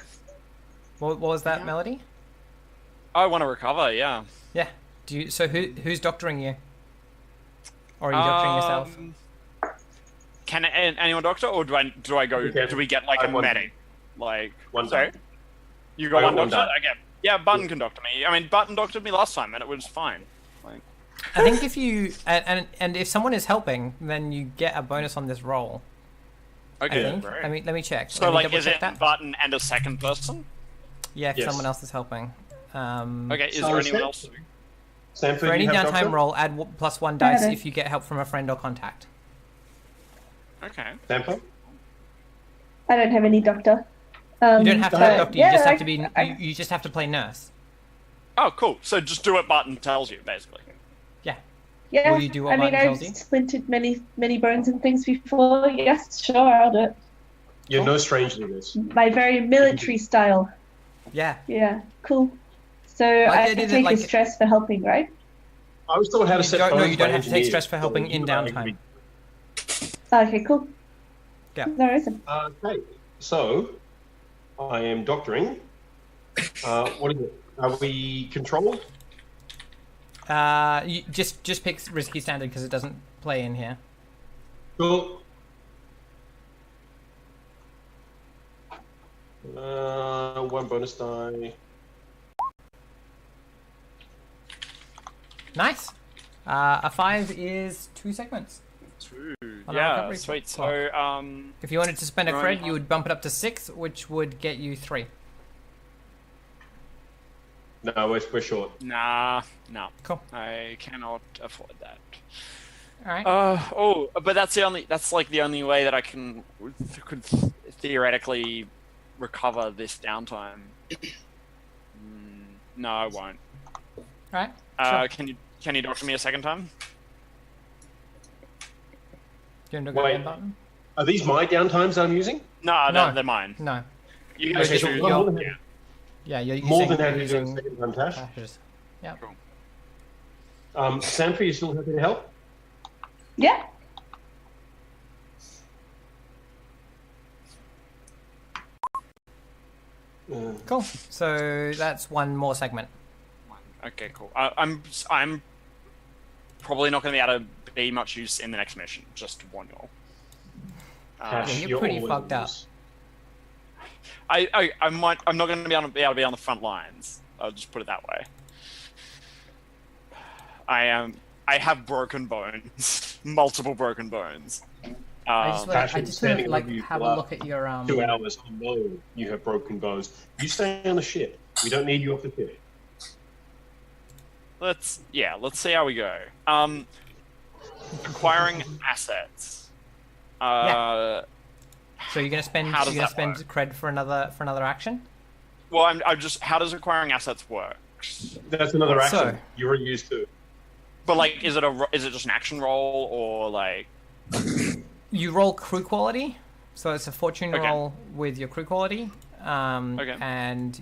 Speaker 1: What was that, Melody?
Speaker 2: I want to recover. Yeah.
Speaker 1: Yeah. So who's doctoring you? Or are you doctoring yourself?
Speaker 2: Can anyone doctor, or do I go? Do we get like a medic? Like
Speaker 3: one.
Speaker 2: Sorry, you got one doctor. Okay. Yeah, Button can doctor me. I mean, Button doctored me last time, and it was fine. Like,
Speaker 1: I think if you and if someone is helping, then you get a bonus on this roll.
Speaker 2: Okay,
Speaker 1: I think.
Speaker 2: great.
Speaker 1: Let me check.
Speaker 2: So, like, is it Button and a second person?
Speaker 1: Yeah, if someone else is helping.
Speaker 2: Okay, is there anyone else?
Speaker 3: Sanford,
Speaker 1: for any downtime roll, add +1 dice if you get help from a friend or contact.
Speaker 2: Okay.
Speaker 3: Sanford?
Speaker 5: I don't have any doctor.
Speaker 1: You don't have to have doctor. You just have to be. You just have to play nurse.
Speaker 2: Oh, cool. So just do what Button tells you, basically.
Speaker 1: Yeah.
Speaker 5: Yeah.
Speaker 1: Will you do what Button tells you?
Speaker 5: I've splintered many bones and things before. Yes, sure, I'll do it.
Speaker 3: You're no stranger to this.
Speaker 5: My very military style.
Speaker 1: Yeah.
Speaker 5: Yeah. Cool. So I can take a stress for helping, right?
Speaker 3: I was told how to set bones.
Speaker 1: No, you don't have to take stress for helping in downtime.
Speaker 5: Okay, cool.
Speaker 1: Yeah.
Speaker 5: No reason.
Speaker 3: Okay, so I am doctoring. What is it? Are we controlled?
Speaker 1: You just pick risky standard because it doesn't play in here.
Speaker 3: Cool. One bonus die.
Speaker 1: Nice. A 5 is 2 segments.
Speaker 2: 2. Yeah, sweet. So,
Speaker 1: if you wanted to spend a cred, you would bump it up to 6, which would get you 3.
Speaker 3: No, we're short.
Speaker 2: Nah, no.
Speaker 1: Cool.
Speaker 2: I cannot afford that.
Speaker 1: All right.
Speaker 2: But that's like the only way that I could theoretically recover this downtime. No, I won't.
Speaker 1: All right. Sure.
Speaker 2: Can you doctor me a second time?
Speaker 1: Do you want to go Button?
Speaker 3: Are these my downtimes I'm using?
Speaker 2: No, they're mine.
Speaker 1: No.
Speaker 2: You guys
Speaker 1: Okay,
Speaker 2: can
Speaker 1: you're
Speaker 3: more than happy to do a
Speaker 1: using
Speaker 3: second time, Tash.
Speaker 1: Yeah.
Speaker 2: Cool.
Speaker 3: Sanford, you still happy to help?
Speaker 5: Yeah.
Speaker 1: Cool. So that's one more segment.
Speaker 2: Okay, cool. I'm probably not going to be able to be much use in the next mission. Just to warn you all.
Speaker 3: Tash,
Speaker 1: Yeah, you're pretty
Speaker 3: all
Speaker 1: fucked up.
Speaker 3: lose.
Speaker 2: I'm not going to be able to be on the front lines. I'll just put it that way. I have broken bones, multiple broken bones.
Speaker 1: I just
Speaker 3: Tash,
Speaker 1: want
Speaker 3: standing
Speaker 1: to like
Speaker 3: over you
Speaker 1: have
Speaker 3: for
Speaker 1: a look at your
Speaker 3: 2 hours. I know you have broken bones. You stay on the ship. We don't need you off the ship.
Speaker 2: Let's see how we go. Acquiring assets.
Speaker 1: So you're gonna spend
Speaker 2: How does that
Speaker 1: cred for another action?
Speaker 2: Well, I'm just. How does acquiring assets work?
Speaker 3: That's another action.
Speaker 1: So-
Speaker 3: You're used to.
Speaker 2: But like, is it just an action roll or like?
Speaker 1: You roll crew quality, so it's a fortune
Speaker 2: Okay.
Speaker 1: roll with your crew quality,
Speaker 2: Okay.
Speaker 1: and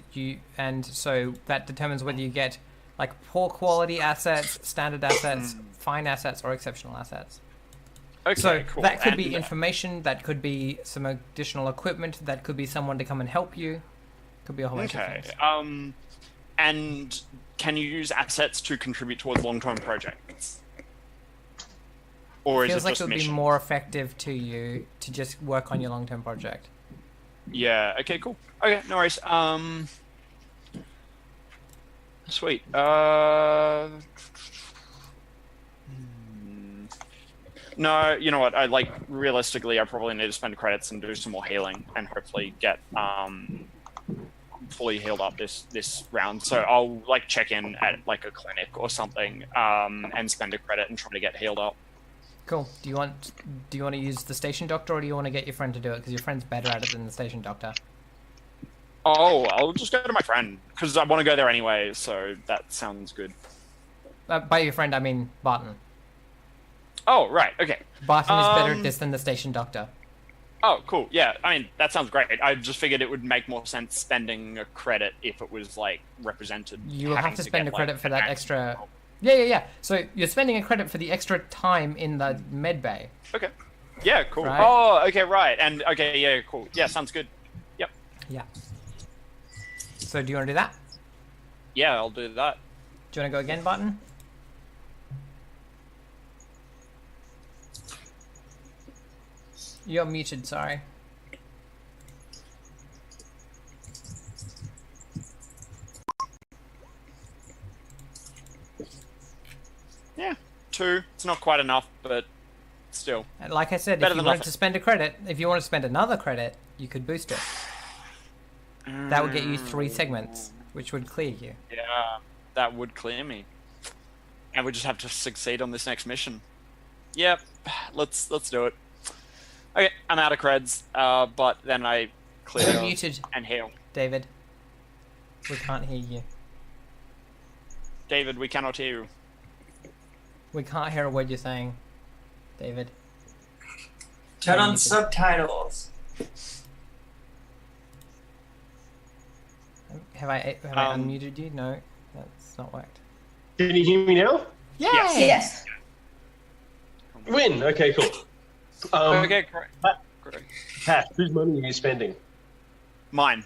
Speaker 1: so that determines whether you get like poor quality assets, standard assets, fine assets, or exceptional assets.
Speaker 2: Okay,
Speaker 1: So
Speaker 2: cool.
Speaker 1: that could be
Speaker 2: And-
Speaker 1: information, that could be some additional equipment, that could be someone to come and help you, could be a whole bunch of
Speaker 2: Okay.
Speaker 1: things.
Speaker 2: And can you use assets to contribute towards long-term projects? Or is
Speaker 1: Feels
Speaker 2: it
Speaker 1: like
Speaker 2: just
Speaker 1: it would be
Speaker 2: missions?
Speaker 1: more effective to you to just work on your long-term project.
Speaker 2: Yeah. Okay. Cool. Okay. No worries. Sweet. No, you know what? Realistically, I probably need to spend credits and do some more healing, and hopefully get fully healed up this round. So I'll like check in at like a clinic or something, and spend a credit and try to get healed up.
Speaker 1: Cool. Do you want to use the station doctor, or do you want to get your friend to do it? Because your friend's better at it than the station doctor.
Speaker 2: Oh, I'll just go to my friend because I want to go there anyway. So that sounds good.
Speaker 1: By your friend, I mean Barton.
Speaker 2: Oh, right. Okay.
Speaker 1: Barton is better at this than the station doctor.
Speaker 2: Oh, cool. Yeah, I mean, that sounds great. I just figured it would make more sense spending a credit if it was, like, represented.
Speaker 1: You will have
Speaker 2: having
Speaker 1: to spend
Speaker 2: get,
Speaker 1: a credit
Speaker 2: like,
Speaker 1: for
Speaker 2: an
Speaker 1: that
Speaker 2: action
Speaker 1: extra...
Speaker 2: roll.
Speaker 1: Yeah. So you're spending a credit for the extra time in the med bay.
Speaker 2: Okay. Yeah, cool.
Speaker 1: Right.
Speaker 2: Oh, okay, right. And, okay, yeah, cool. Yeah, sounds good. Yep.
Speaker 1: Yeah. So do you want to do that?
Speaker 2: Yeah, I'll do that.
Speaker 1: Do you want to go again, Barton? You're muted, sorry.
Speaker 2: Yeah. 2. It's not quite enough, but still.
Speaker 1: And like I said,
Speaker 2: Better
Speaker 1: if you
Speaker 2: than
Speaker 1: wanted
Speaker 2: nothing.
Speaker 1: to spend a credit, if you want to spend another credit, you could boost it. That would get you 3 segments, which would clear you.
Speaker 2: Yeah, that would clear me. And we just have to succeed on this next mission. Yep, let's do it. Okay, I'm out of creds, but then I clear
Speaker 1: You're muted,
Speaker 2: and heal.
Speaker 1: David. We can't hear you.
Speaker 2: David, we cannot hear you.
Speaker 1: We can't hear a word you're saying, David.
Speaker 4: Turn on
Speaker 1: muted.
Speaker 4: subtitles.
Speaker 1: Have I unmuted you? No, that's not worked.
Speaker 3: Can you hear me now?
Speaker 2: Yes.
Speaker 5: Yes.
Speaker 3: Win. Okay, cool.
Speaker 2: Okay, great. Great.
Speaker 3: Tash, whose money are you spending?
Speaker 2: Mine.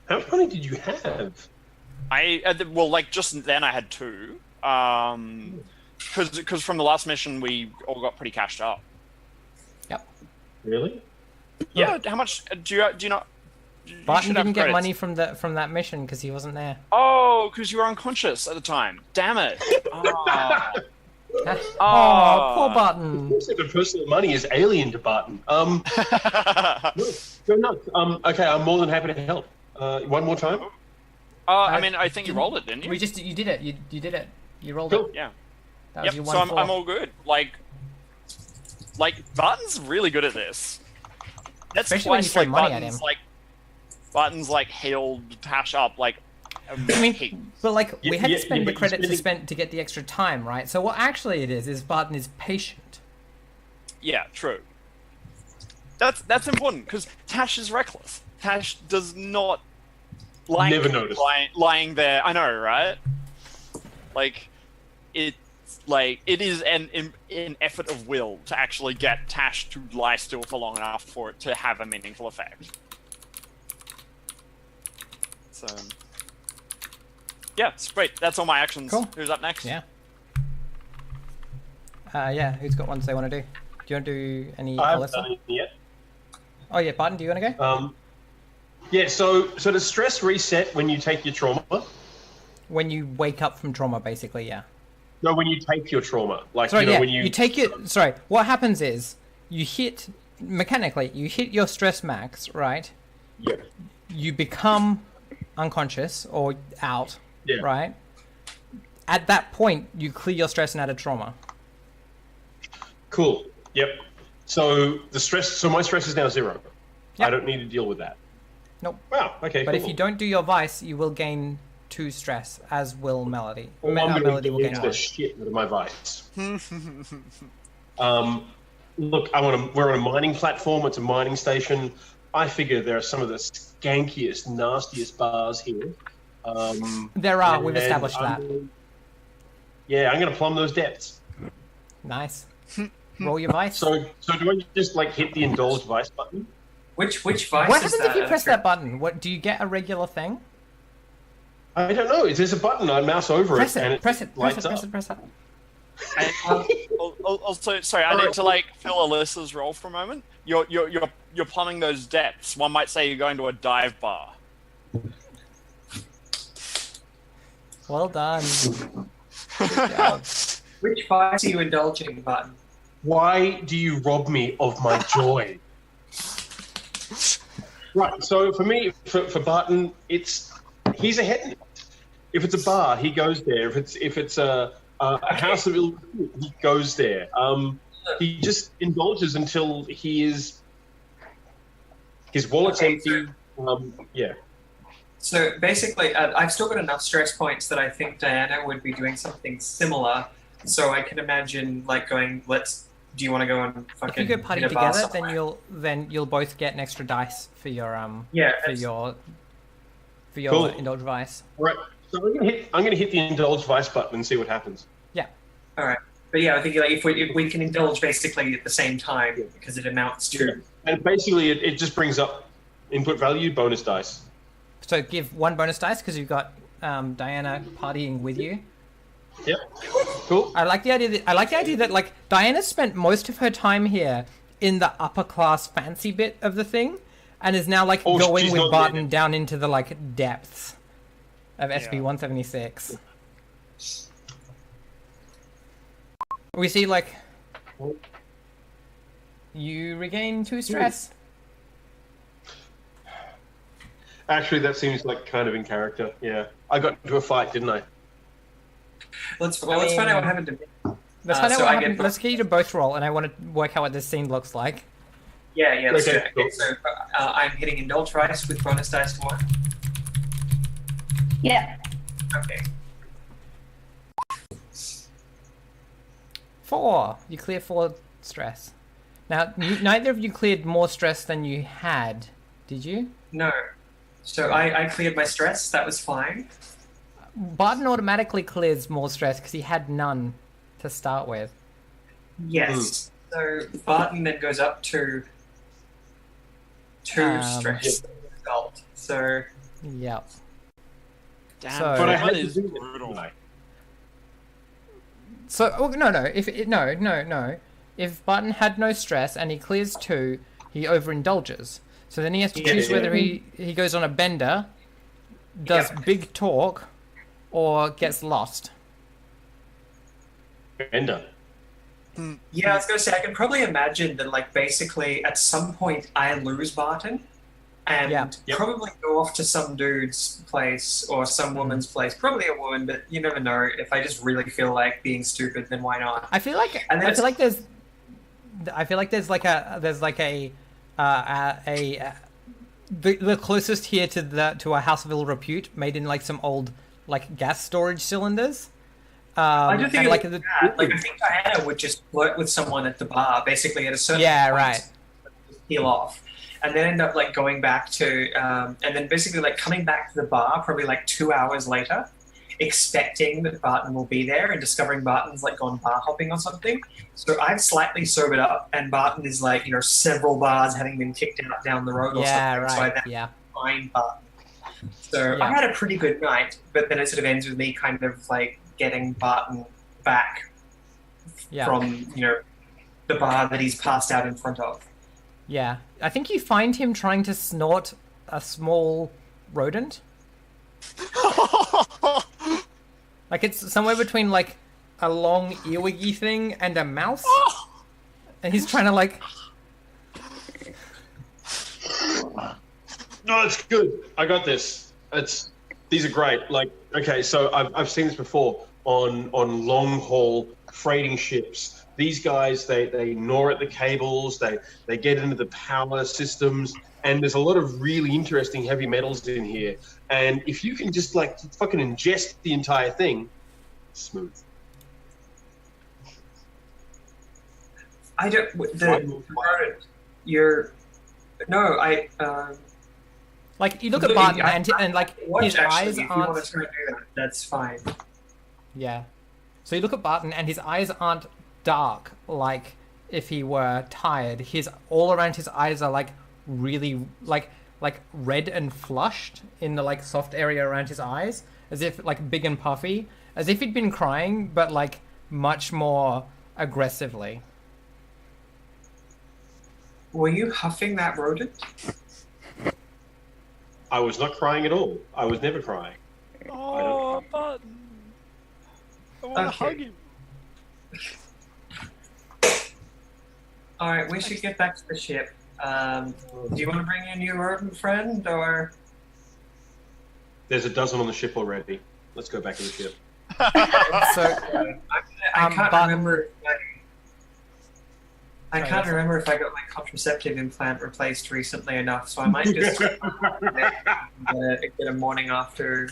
Speaker 3: How much money did you have?
Speaker 2: Well, like just then I had 2. Because from the last mission we all got pretty cashed up.
Speaker 1: Yep.
Speaker 3: Really?
Speaker 2: Yeah. How much do you not? You
Speaker 1: Barton
Speaker 2: should have
Speaker 1: didn't get
Speaker 2: credits.
Speaker 1: money from that mission because he wasn't there.
Speaker 2: Oh, because you were unconscious at the time. Damn it. Oh.
Speaker 1: Oh, poor Barton.
Speaker 3: Also, the personal money is alien to Barton. No, go nuts. Okay, I'm more than happy to help. One more time.
Speaker 2: I mean, I think you rolled it, didn't you?
Speaker 1: You did it. You did it. You rolled
Speaker 3: Cool.
Speaker 1: it.
Speaker 2: Yeah.
Speaker 1: That was
Speaker 2: Yep.
Speaker 1: your
Speaker 2: So
Speaker 1: 1-4.
Speaker 2: I'm all good. Like Barton's really good at this. That's
Speaker 1: Especially when you
Speaker 2: twice
Speaker 1: throw
Speaker 2: like
Speaker 1: money at
Speaker 2: Barton's
Speaker 1: him.
Speaker 2: like Barton's like healed Tash up like.
Speaker 1: I mean,
Speaker 2: heap.
Speaker 1: but like we had
Speaker 3: Yeah,
Speaker 1: to spend
Speaker 3: yeah,
Speaker 1: the
Speaker 3: but
Speaker 1: credit
Speaker 3: you're
Speaker 1: to get the extra time, right? So what actually it is Barton is patient.
Speaker 2: Yeah, true. That's important because Tash is reckless. Tash does not like
Speaker 3: Never noticed.
Speaker 2: lying there. I know, right? Like it is an effort of will to actually get Tash to lie still for long enough for it to have a meaningful effect. So Yeah, sweet. That's all my actions.
Speaker 1: Cool.
Speaker 2: Who's up next?
Speaker 1: Yeah. Who's got ones they want to do? Do you want to do any?
Speaker 3: I haven't
Speaker 1: Alyssa?
Speaker 3: done it yet.
Speaker 1: Oh yeah, Barton, do you want to go?
Speaker 3: Yeah. So does stress reset when you take your trauma?
Speaker 1: When you wake up from trauma, basically, yeah.
Speaker 3: No, when you take your trauma, like
Speaker 1: Sorry,
Speaker 3: when
Speaker 1: you take it. Sorry, what happens is you hit mechanically. You hit your stress max, right?
Speaker 3: Yeah.
Speaker 1: You become unconscious or out,
Speaker 3: Yeah.
Speaker 1: right? At that point, you clear your stress and add a trauma.
Speaker 3: Cool. Yep. So my stress is now 0.
Speaker 1: Yep.
Speaker 3: I don't need to deal with that.
Speaker 1: Nope.
Speaker 3: Wow. Okay.
Speaker 1: But
Speaker 3: cool.
Speaker 1: if you don't do your vice, you will gain 2 stress, as will Melody.
Speaker 3: Well, I'm going
Speaker 1: Melody
Speaker 3: to
Speaker 1: will gain
Speaker 3: the
Speaker 1: 1.
Speaker 3: shit out of my vice. Look, we're on a mining platform. It's a mining station. I figure there are some of the skankiest, nastiest bars here.
Speaker 1: There are. We've
Speaker 3: and
Speaker 1: established that.
Speaker 3: Yeah, I'm going to plumb those depths.
Speaker 1: Nice. Roll your vice.
Speaker 3: So do I just hit the indulge vice button?
Speaker 4: Which vice
Speaker 1: What
Speaker 4: is
Speaker 1: happens
Speaker 4: that?
Speaker 1: if you press that button? What do you get? A regular thing?
Speaker 3: I don't know. There's a button. I mouse over
Speaker 1: Press
Speaker 3: and
Speaker 1: it. Press it. Press
Speaker 3: lights
Speaker 1: it.
Speaker 3: up.
Speaker 1: Press it. Press it.
Speaker 2: Also, sorry, I need to fill Alyssa's role for a moment. You're plumbing those depths. One might say you're going to a dive bar.
Speaker 1: Well done. Good job.
Speaker 4: Which vice are you indulging, Button?
Speaker 3: Why do you rob me of my joy? Right. So for me, for Barton, he's a head. If it's a bar, he goes there. If it's a house of ill, he goes there. He just indulges until his wallet's empty. Yeah.
Speaker 4: So basically, I've still got enough stress points that I think Diana would be doing something similar. So I can imagine going, do you want to go and fucking
Speaker 1: If you go party
Speaker 4: hit a bar
Speaker 1: together,
Speaker 4: somewhere?
Speaker 1: then you'll both get an extra dice for your
Speaker 3: Cool.
Speaker 1: indulge vice.
Speaker 3: Right. So I'm gonna hit the indulge vice button and see what happens.
Speaker 1: Yeah.
Speaker 4: All right. But yeah, I think if we can indulge basically at the same time because it amounts to.
Speaker 3: And basically, it just brings up input value bonus dice.
Speaker 1: So give 1 bonus dice because you've got Diana partying with you.
Speaker 3: Yep. Cool.
Speaker 1: I like the idea that Diana spent most of her time here in the upper class fancy bit of the thing, and is now going
Speaker 3: she's
Speaker 1: with
Speaker 3: not
Speaker 1: Barton
Speaker 3: there.
Speaker 1: down into the depths of SB 176. We see you regain 2 stress.
Speaker 3: Actually, that seems kind of in character. Yeah. I got into a fight, didn't I?
Speaker 4: Let's find out what happened to me.
Speaker 1: Let's find out what happened. Let's get you to both roll, and I want to work out what this scene looks like.
Speaker 4: Yeah, let's do
Speaker 3: Okay,
Speaker 4: it.
Speaker 3: cool.
Speaker 4: Okay, so I'm hitting indulge vice with bonus dice 1.
Speaker 5: Yeah.
Speaker 4: Okay.
Speaker 1: 4. You clear 4 stress. Now, neither of you cleared more stress than you had, did you?
Speaker 4: No. So I cleared my stress. That was fine.
Speaker 1: Barton automatically clears more stress because he had none to start with.
Speaker 4: Yes. So Barton then goes up to 2 stress result. So
Speaker 1: Yep.
Speaker 2: Damn,
Speaker 1: So-
Speaker 3: But I
Speaker 2: that
Speaker 3: had to
Speaker 2: is
Speaker 3: do it,
Speaker 2: brutal.
Speaker 3: didn't I?
Speaker 1: So no. If Barton had no stress and he clears 2, he overindulges. So then he has to choose whether he goes on a bender, does big talk, or gets lost.
Speaker 3: Bender.
Speaker 4: yeah, I was gonna say I can probably imagine that basically at some point I lose Barton and
Speaker 3: Yep.
Speaker 4: probably go off to some dude's place or some woman's place. Probably a woman, but you never know. If I just really feel like being stupid, then why not?
Speaker 1: I feel like the closest here to a house of ill repute made in some old gas storage cylinders.
Speaker 4: I don't think
Speaker 1: and,
Speaker 4: it was that. I think Diana would just flirt with someone at the bar, basically at a certain point,
Speaker 1: right.
Speaker 4: just peel off, and then end up going back to, and then basically coming back to the bar probably 2 hours later, expecting that Barton will be there and discovering Barton's gone bar hopping or something. So I've slightly sobered up, and Barton is several bars having been kicked out down the road or something. So I then find Barton. So
Speaker 1: Yeah.
Speaker 4: I had a pretty good night, but then it sort of ends with me kind of like getting Barton back
Speaker 1: Yeah.
Speaker 4: from, the bar that he's passed out in front of.
Speaker 1: Yeah. I think you find him trying to snort a small rodent. Like it's somewhere between like a long earwiggy thing and a mouse. And he's trying to like...
Speaker 3: No, it's good. I got this. These are great. Like, okay, so I've seen this before on long haul freighting ships. These guys, they gnaw at the cables, they get into the power systems, and there's a lot of really interesting heavy metals in here. And if you can just like fucking ingest the entire thing, smooth.
Speaker 4: I don't. You're. No,
Speaker 1: Like you look at Barton and like his eyes
Speaker 4: If you
Speaker 1: aren't...
Speaker 4: want to try and do that, that's fine.
Speaker 1: Yeah. So you look at Barton and his eyes aren't dark like if he were tired. All around his eyes are like really like red and flushed in the like soft area around his eyes, as if like big and puffy, as if he'd been crying, but like much more aggressively.
Speaker 4: Were you huffing that rodent?
Speaker 3: I was not crying at all. I was never crying.
Speaker 2: Oh, Button. I want to
Speaker 4: Okay.
Speaker 2: hug him.
Speaker 4: All right, we should get back to the ship. Do you want to bring your new rodent friend, or?
Speaker 3: There's a dozen on the ship already. Let's go back to the ship.
Speaker 1: So
Speaker 4: I can't
Speaker 1: but-
Speaker 4: remember. I
Speaker 1: Sorry,
Speaker 4: can't
Speaker 1: that's-
Speaker 4: remember if I got my contraceptive implant replaced recently enough, so I might just get a morning after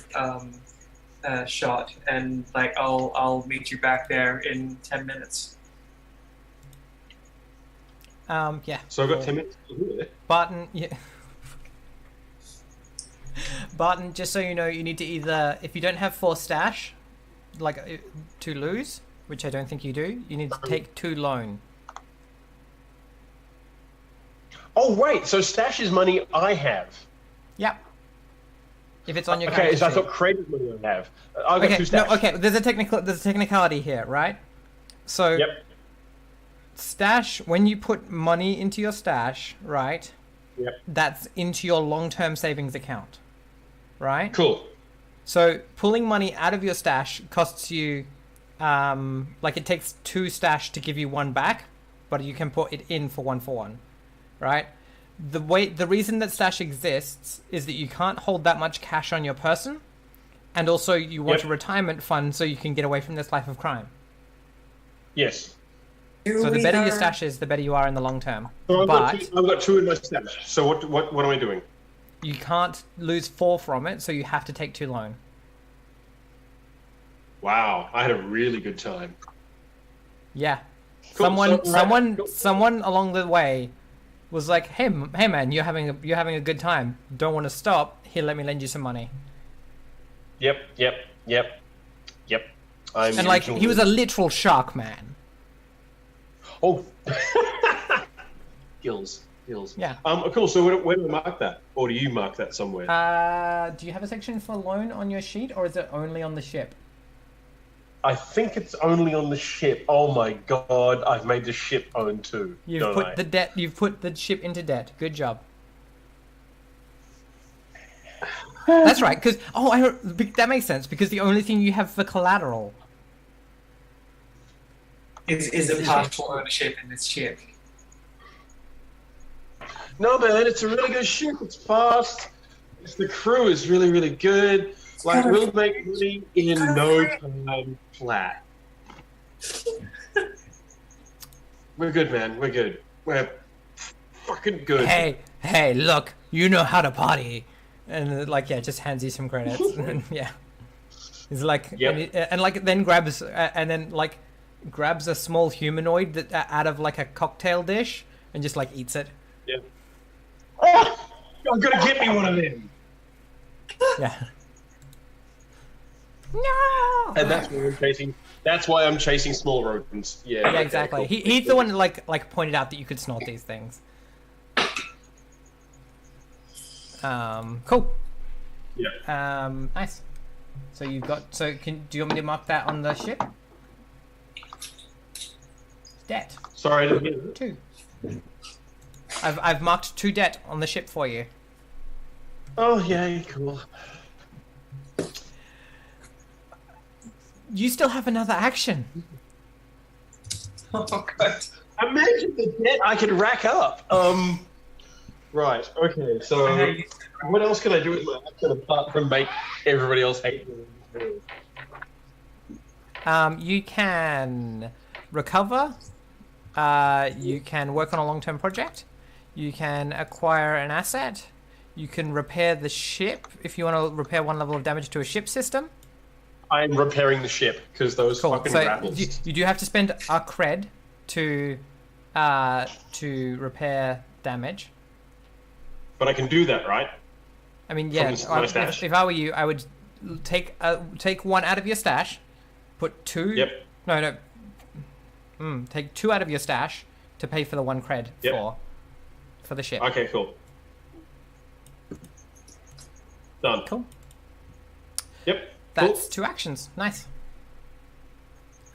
Speaker 4: shot, and like I'll meet you back there in 10 minutes.
Speaker 1: yeah.
Speaker 3: So I've got 10 minutes to do it.
Speaker 1: Barton, yeah. Barton, just so you know, you need to either, if you don't have 4 stash, like to lose, which I don't think you do, you need to take 2 loan.
Speaker 3: Oh, wait. So stash is money I have.
Speaker 1: Yep. If it's on your
Speaker 3: Okay,
Speaker 1: character
Speaker 3: so I
Speaker 1: sheet.
Speaker 3: thought credit money I have. I've got
Speaker 1: Okay,
Speaker 3: 2
Speaker 1: no,
Speaker 3: stash.
Speaker 1: okay. There's a technicality here, right? So
Speaker 3: Yep.
Speaker 1: stash, when you put money into your stash, right?
Speaker 3: Yep.
Speaker 1: That's into your long-term savings account, right?
Speaker 3: Cool.
Speaker 1: So pulling money out of your stash costs you, like it takes 2 stash to give you 1 back, but you can put it in for 1, right? The reason that stash exists is that you can't hold that much cash on your person, and also you want
Speaker 3: Yep.
Speaker 1: a retirement fund so you can get away from this life of crime.
Speaker 3: Yes.
Speaker 1: So the better your stash is, the better you are in the long term.
Speaker 3: So
Speaker 1: But
Speaker 3: I've got 2 in my stash. So what am I doing?
Speaker 1: you can't lose 4 from it, so you have to take 2 loan.
Speaker 3: Wow, I had a really good time.
Speaker 1: Yeah.
Speaker 3: Cool,
Speaker 1: Someone along the way was like, hey man, you're having a good time. Don't want to stop. Here, let me lend you some money.
Speaker 3: Yep. I'm
Speaker 1: And like, he was a literal shark man.
Speaker 3: Oh. Gills.
Speaker 1: Yeah.
Speaker 3: Cool. So where do I mark that? Or do you mark that somewhere?
Speaker 1: Do you have a section for loan on your sheet, or is it only on the ship?
Speaker 3: I think it's only on the ship. Oh my god, I've made the ship own too.
Speaker 1: You've
Speaker 3: don't
Speaker 1: put
Speaker 3: I?
Speaker 1: the debt. You've put the ship into debt. Good job. That's right. Because that makes sense. Because the only thing you have for collateral
Speaker 4: Is a partial ownership in this ship.
Speaker 3: No man, it's a really good ship. It's fast. The crew is really, really good. Like, we'll make money in no time flat. We're good, man. We're good. We're fucking good.
Speaker 1: Hey, look, you know how to party, and like, yeah, just hands you some credits, and yeah, he's like,
Speaker 3: Yep.
Speaker 1: and like then grabs a small humanoid that out of like a cocktail dish and just like eats it.
Speaker 3: Yeah. Oh, I'm gonna get me one of them.
Speaker 1: Yeah. No.
Speaker 3: And that's why I'm chasing. That's why I'm chasing small rodents. Yeah.
Speaker 1: Yeah,
Speaker 3: okay,
Speaker 1: exactly.
Speaker 3: cool.
Speaker 1: He's the one that like pointed out that you could snort these things. Cool.
Speaker 3: Yeah.
Speaker 1: Nice. So you've got. So do you want me to mark that on the ship? Debt.
Speaker 3: Sorry, I didn't hear that.
Speaker 1: 2. I've marked 2 debt on the ship for you.
Speaker 3: Oh, yay, cool.
Speaker 1: You still have another action.
Speaker 4: Oh god.
Speaker 3: Imagine the debt I could rack up. Right, okay, so what else can I do with my action apart from make everybody else hate me?
Speaker 1: You can recover. You can work on a long-term project. You can acquire an asset. You can repair the ship if you want to repair 1 level of damage to a ship system.
Speaker 3: I'm repairing the ship because those fucking
Speaker 1: So
Speaker 3: grapples.
Speaker 1: you do have to spend a cred to repair damage.
Speaker 3: But I can do that, right?
Speaker 1: I mean, yeah.
Speaker 3: my stash?
Speaker 1: If I were you, I would take 1 out of your stash, put 2.
Speaker 3: Yep.
Speaker 1: No. Take 2 out of your stash to pay for the 1 cred for the ship.
Speaker 3: Okay, cool. Done.
Speaker 1: Cool.
Speaker 3: Yep.
Speaker 1: That's
Speaker 3: cool.
Speaker 1: 2 actions. Nice.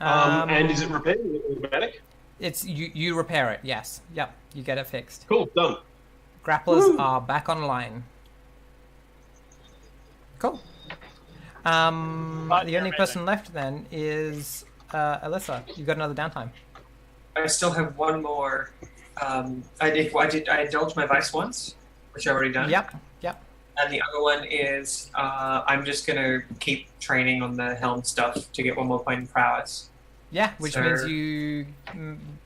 Speaker 3: And is it repaired? Is it automatic?
Speaker 1: It's you repair it. Yes. Yep. You get it fixed.
Speaker 3: Cool. Done.
Speaker 1: Grapplers are back online. Cool. The only person left then is Alyssa. You got another downtime.
Speaker 4: I still have 1 more. I indulged my vice once, which I've already done.
Speaker 1: Yep.
Speaker 4: And the other one is I'm just gonna keep training on the helm stuff to get 1 more point in prowess.
Speaker 1: Yeah, which means you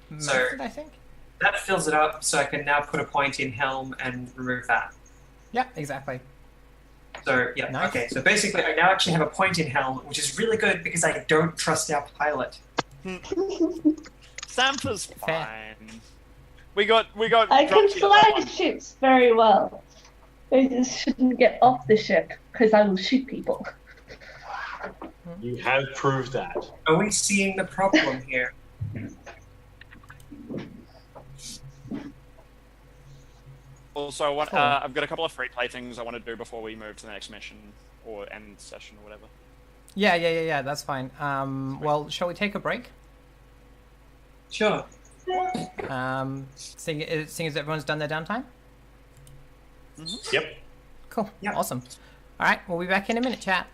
Speaker 1: melted, I think.
Speaker 4: That fills it up, so I can now put a point in helm and remove that.
Speaker 1: Yeah, exactly.
Speaker 4: So yeah,
Speaker 1: Nice.
Speaker 4: Okay. So basically, I now actually have a point in helm, which is really good because I don't trust our pilot.
Speaker 2: Sampa's
Speaker 1: Fair.
Speaker 2: fine. We got.
Speaker 5: I can
Speaker 2: dropped the other
Speaker 5: fly
Speaker 2: one.
Speaker 5: ships very well. I just shouldn't get off the ship because I will shoot people.
Speaker 3: You have proved that.
Speaker 4: Are we seeing the problem here?
Speaker 2: Also, I want,
Speaker 1: Cool.
Speaker 2: I've got a couple of free play things I want to do before we move to the next mission or end session or whatever.
Speaker 1: Yeah. That's fine. Well, shall we take a break?
Speaker 4: Sure.
Speaker 1: Seeing as everyone's done their downtime.
Speaker 3: Yep.
Speaker 1: Cool.
Speaker 4: Yeah.
Speaker 1: Awesome. All right. We'll be back in a minute, chat.